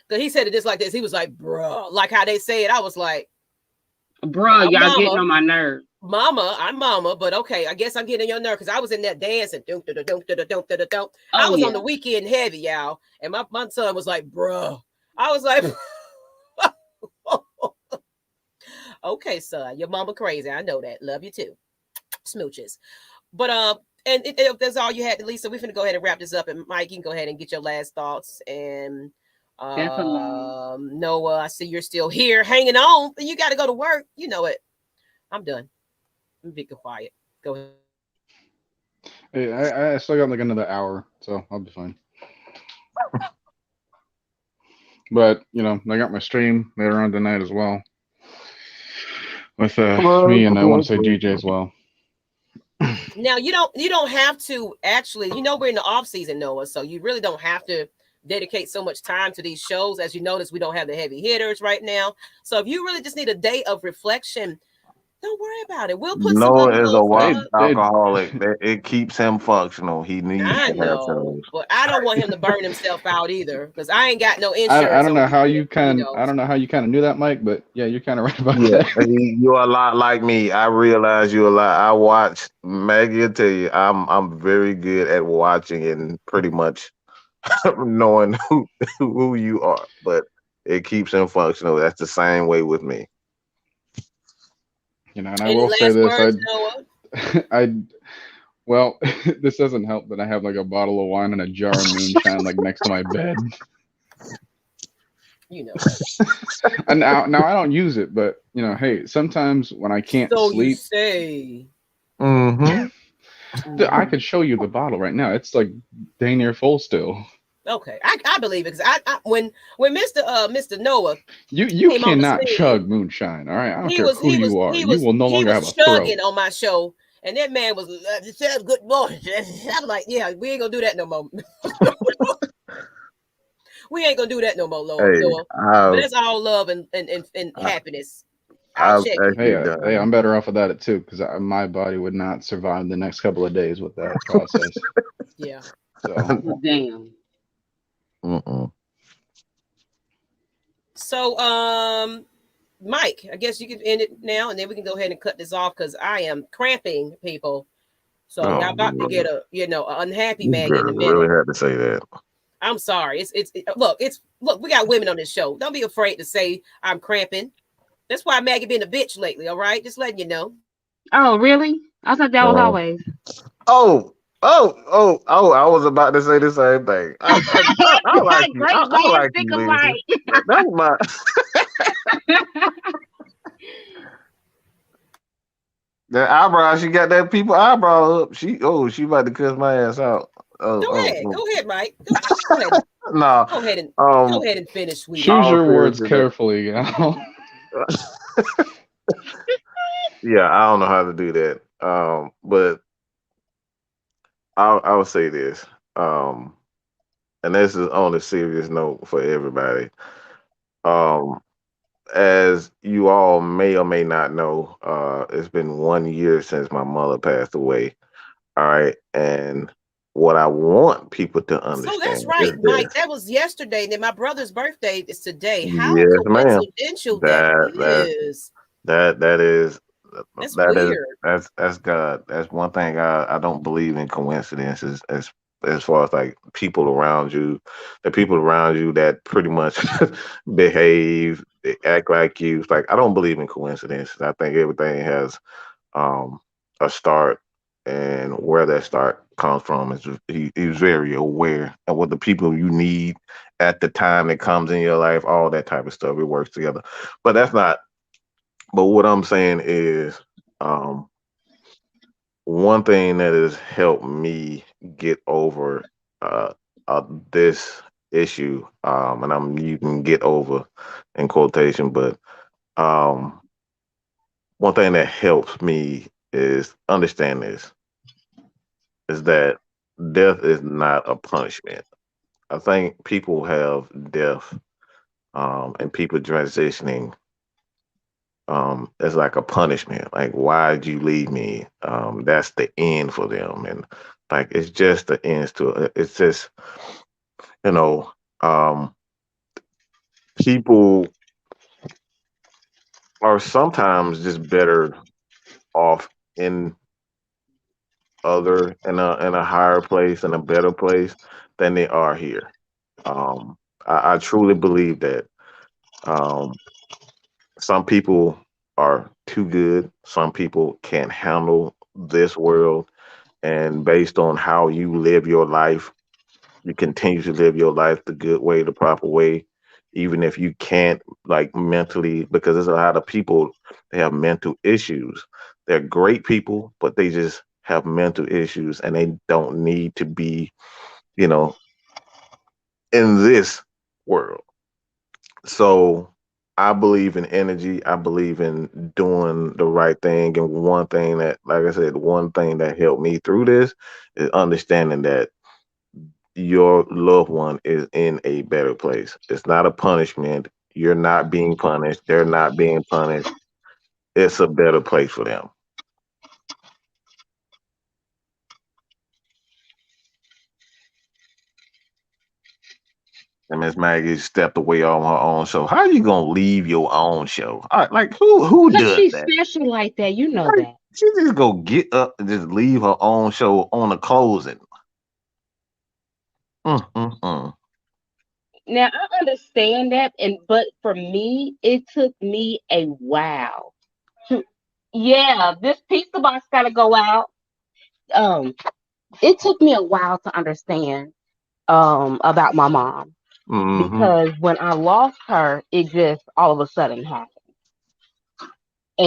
Because he said it just like this. He was like, bruh. Like how they say it. I was like.
Bro, y'all mama, getting on my nerves.
I'm mama, but okay, I guess I'm getting on your nerve because I was in that dancing. I was on the weekend heavy, y'all. And my son was like, bro. I was like, okay, son, your mama crazy. I know that. Love you too. Smooches. But and if that's all you had, Lisa, we're gonna go ahead and wrap this up. And Mike, you can go ahead and get your last thoughts. And Noah, I see you're still here hanging on, but you got to go to work. You know it. I'm done. I'm be quiet. Go ahead.
Hey, I still got like another hour, so I'll be fine. But I got my stream later on tonight as well with me, and I want to say DJ as well.
Now you don't have to actually. We're in the off season, Noah, so you really don't have to dedicate so much time to these shows. As you notice, we don't have the heavy hitters right now. So if you really just need a day of reflection, don't worry about it. We'll put
Noah is a white alcoholic. It keeps him functional. He needs to have those.
But I don't want him to burn himself out either, because I ain't got no insurance.
I don't know how you kind of knew that, Mike, but yeah, you're kind of right about that.
You're a lot like me. I realize you're a lot. I watch Maggie T. I'm very good at watching and pretty much knowing who you are, but it keeps him functional. That's the same way with me.
And I will say this, well, this doesn't help that I have like a bottle of wine and a jar of moonshine like next to my bed. And now I don't use it, but hey, sometimes when I can't sleep,
you say.
I could show you the bottle right now. It's like dang near full still.
Okay, I believe it, because I when Mr. Noah,
you cannot chug moonshine. All right, I don't care who you are. You will no longer have a throat.
On my show, and that man was said good morning. I'm like, yeah, we ain't gonna do that no more. We ain't gonna do that no more, Lord. But that's all love and happiness.
Hey, I'm better off with that too, because my body would not survive the next couple of days with that process.
Yeah.
So.
Damn.
So, Mike, I guess you can end it now, and then we can go ahead and cut this off because I am cramping, people. So I'm about to get a an unhappy Maggie in a minute.
Really had to say that.
I'm sorry. Look. We got women on this show. Don't be afraid to say I'm cramping. That's why Maggie been a bitch lately. All right, just letting you know.
Oh, really? I thought that was always.
Oh! I was about to say the same thing. I like you. I like you, Lisa. That's my. The eyebrow, she got that people eyebrow up. She about to cuss my ass out.
Go ahead, Mike. Go ahead.
No.
Go ahead and finish, sweetie.
Choose your words carefully, Yeah,
I don't know how to do that. But I will say this, and this is on a serious note for everybody. As you all may or may not know, it's been 1 year since my mother passed away. All right, and what I want people to
So that's
understand is
right, Mike.
this.
That was yesterday. And then my brother's birthday is today. How
Yes, ma'am.
coincidental that
That
is.
that is
That's weird.
that's God. That's one thing I don't believe in coincidences as far as like people around you, the people around you that pretty much behave, they act like you. It's like I don't believe in coincidences. I think everything has um a start, and where that start comes from is he's very aware of what the people you need at the time that comes in your life, all that type of stuff. It works together. But that's not but what I'm saying is, um, one thing that has helped me get over uh, this issue, and I'm using "get over" in quotation, but um, one thing that helps me is understand this: is that death is not a punishment. I think people have death, and people transitioning as like a punishment. Like, why'd you leave me? That's the end for them, and like it's just the ends to it. It's just you know, um, people are sometimes just better off in in a higher place and a better place than they are here. I truly believe that um, some people are too good. Some people can't handle this world, and based on how you live your life, you continue to live your life the good way, the proper way, even if you can't like mentally, because there's a lot of people they have mental issues. They're great people, but they just have mental issues, and they don't need to be, you know, in this world. So I believe in energy. I believe in doing the right thing. And one thing that, like I said, one thing that helped me through this is understanding that your loved one is in a better place. It's not a punishment. You're not being punished. They're not being punished. It's a better place for them. And Miss Maggie stepped away on her own show. How you gonna leave your own show? Like who
Cause
does
she's
that?
special like that, you know
Like,
that.
she just go get up and just leave her own show on the closing. Mm.
Now I understand that, and but for me, it took me a while. To, yeah, this pizza box got to go out. Um, it took me a while to understand about my mom
Mm-hmm.
because when I lost her, it just all of a sudden happened,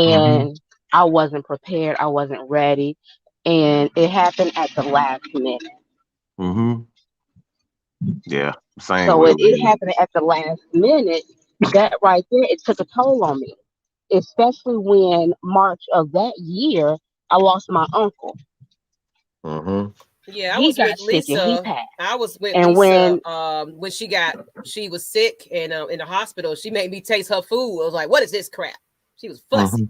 Mm-hmm.
and I wasn't prepared. I wasn't ready, and it happened at the last minute.
Mm-hmm. Yeah. Same
So
with
it
me.
happened at the last minute. That right there, it took a toll on me, especially when March of that year I lost my uncle.
Mm-hmm.
Yeah, I
He
was
got
with
sick and he
Lisa.
passed.
I was with
And
Lisa
when
when she was sick and in the hospital. She made me taste her food. I was like, "What is this crap?" She was fussy.
Mm-hmm.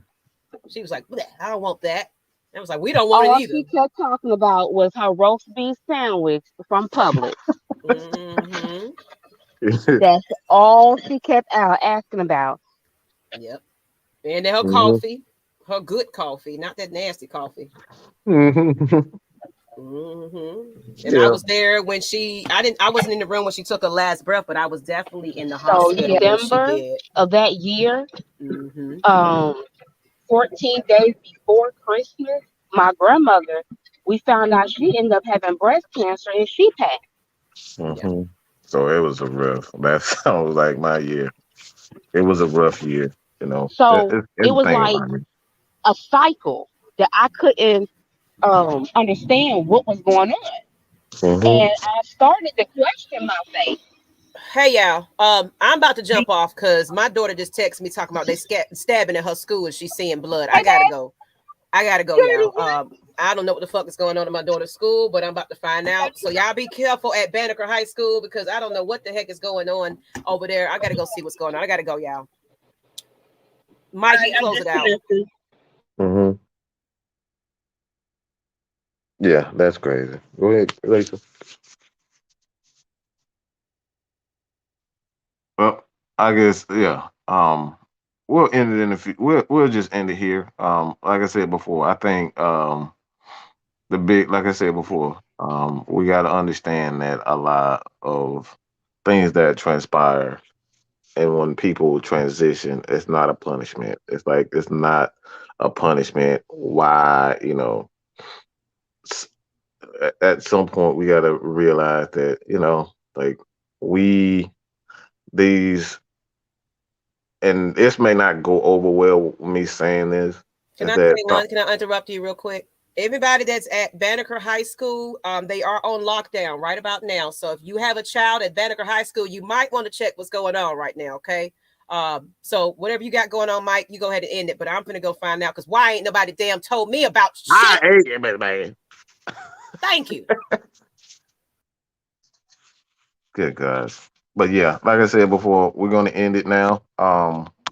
She was like, "Bleh, I don't want that." I was like, "We don't want it
all
either."
she kept talking about was her roast beef sandwich from Publix.
Mm-hmm.
That's all she kept out asking about.
Yep. And then her
Mm-hmm.
coffee, her good coffee, not that nasty coffee.
Mm-hmm.
And I
Yeah.
was there when I wasn't in the room when she took her last breath, but I was definitely in the
So
hospital when she
December
did.
of that year,
Mm-hmm.
um, 14 days before Christmas, my grandmother, we found out she ended up having breast cancer and she passed.
Yeah.
Mm-hmm. So it was a rough. That sounds like my year. It was a rough year. You know,
So it was
everything
like
around me.
a cycle that I couldn't understand what was going on.
Mm-hmm.
And I started to question my faith.
Hey y'all, I'm about to jump off because my daughter just texted me talking about they stabbing at her school and she's seeing blood. I
Hey,
gotta
babe,
go. I gotta go,
you want to do
y'all. I don't know what the fuck is going on in my daughter's school, but I'm about to find out. So y'all be careful at Banneker High School because I don't know what the heck is going on over there. I gotta go see what's going on. I gotta go, y'all. Mike, you can
I'm
close it out.
disconnected.
Mm-hmm. Yeah, that's crazy. Go ahead, Rachel. Well, I guess yeah. We'll end it in a few. We'll just end it here. Like I said before, I think like I said before, we got to understand that a lot of things that transpire and when people transition, it's not a punishment. It's like it's not a punishment. Why, s- at some point we got to realize that, like we these and this may not go over well with me saying this,
Can
is
I
that
say one? Can I interrupt you real quick? Everybody that's at Banneker High School, they are on lockdown right about now. So if you have a child at Banneker High School, you might want to check what's going on right now. Okay. So whatever you got going on, Mike, you go ahead and end it. But I'm gonna go find out because why ain't nobody damn told me about
I
shit?
hate it, man.
Thank you.
Good guys. But yeah, like I said before, we're gonna end it now.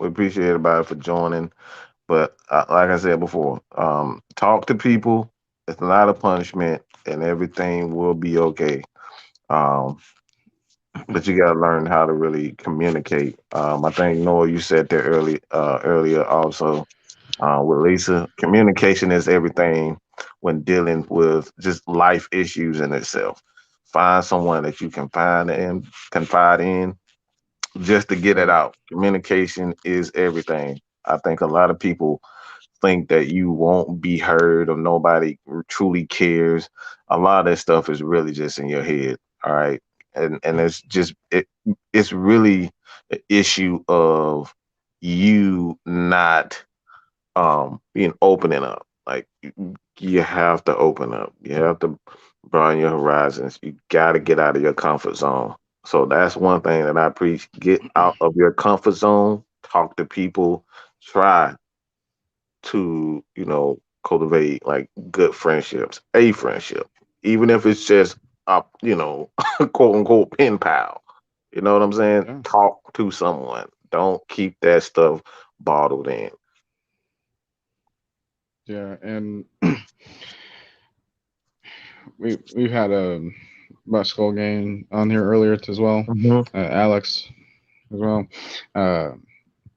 We appreciate everybody for joining. But like I said before, talk to people. It's not a punishment, and everything will be okay. Um, but you gotta learn how to really communicate. I think Noah, you said there earlier also with Lisa. Communication is everything when dealing with just life issues in itself. Find someone that you can find and confide in just to get it out. Communication is everything. I think a lot of people think that you won't be heard or nobody truly cares. A lot of that stuff is really just in your head. All right. And it's really an issue of you not being opening up. Like you have to open up. You have to broaden your horizons. You gotta get out of your comfort zone. So that's one thing that I preach. Get out of your comfort zone, talk to people, try to, cultivate like good friendships, a friendship, even if it's just quote unquote pen pal. You know what I'm saying?
Yeah,
Talk to someone. Don't keep that stuff bottled in.
yeah, and we've had a basketball game on here earlier as well.
Hmm.
Alex as well. Uh,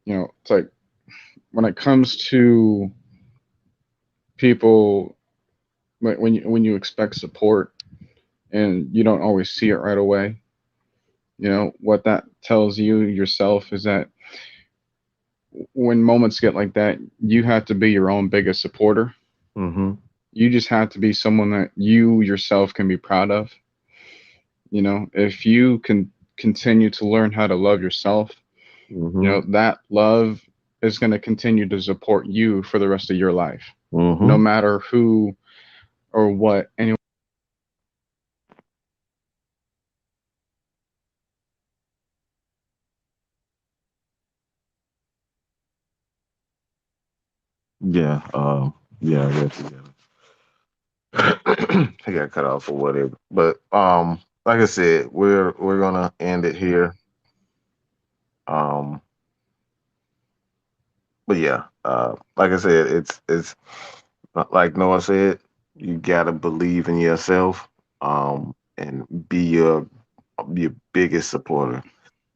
it's like when it comes to people when you expect support and you don't always see it right away. What that tells you yourself is that when moments get like that, you have to be your own biggest supporter.
Hmm.
You just have to be someone that you yourself can be proud of. If you can continue to learn how to love yourself,
Hmm.
that love is going to continue to support you for the rest of your life, no
Hmm.
matter who or what anyone.
Yeah. Yeah. I guess he got cut off or whatever. But like I said, we're gonna end it here. Um, but yeah, like I said, it's like Noah said, you gotta believe in yourself, and be your biggest supporter.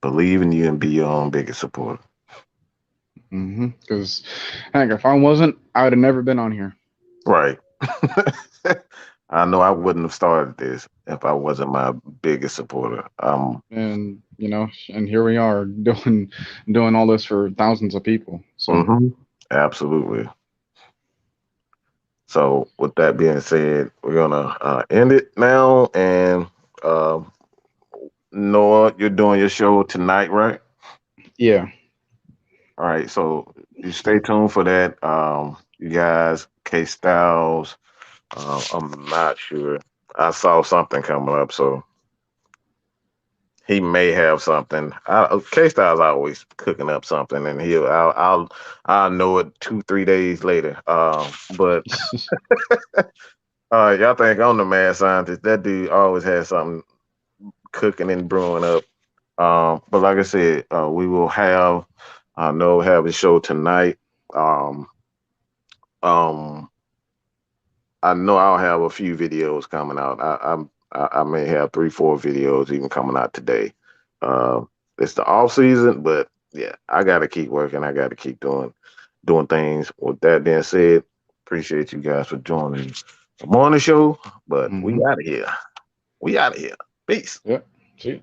Believe in you and be your own biggest supporter.
Because, heck, if I wasn't, I would have never been on here.
Right. I know I wouldn't have started this if I wasn't my biggest supporter.
And and here we are doing all this for thousands of people. So
Mhm, absolutely. So, with that being said, we're gonna end it now. And uh, Noah, you're doing your show tonight, right?
yeah.
All right. So you stay tuned for that. You guys, K Styles. I'm not sure. I saw something coming up, so he may have something. K Styles always cooking up something, and I'll know it 2 3 days later. But y'all think I'm the mad scientist? That dude always has something cooking and brewing up. But like I said, we will have Noah have a show tonight. Um, um, I know I'll have a few videos coming out. I may have 3, 4 videos even coming out today. Uh, it's the off season, but yeah, I got to keep working. I got to keep doing things. With that being said, appreciate you guys for joining the morning show. But we
Mm-hmm.
out of here. We out of here. Peace.
Yep. See.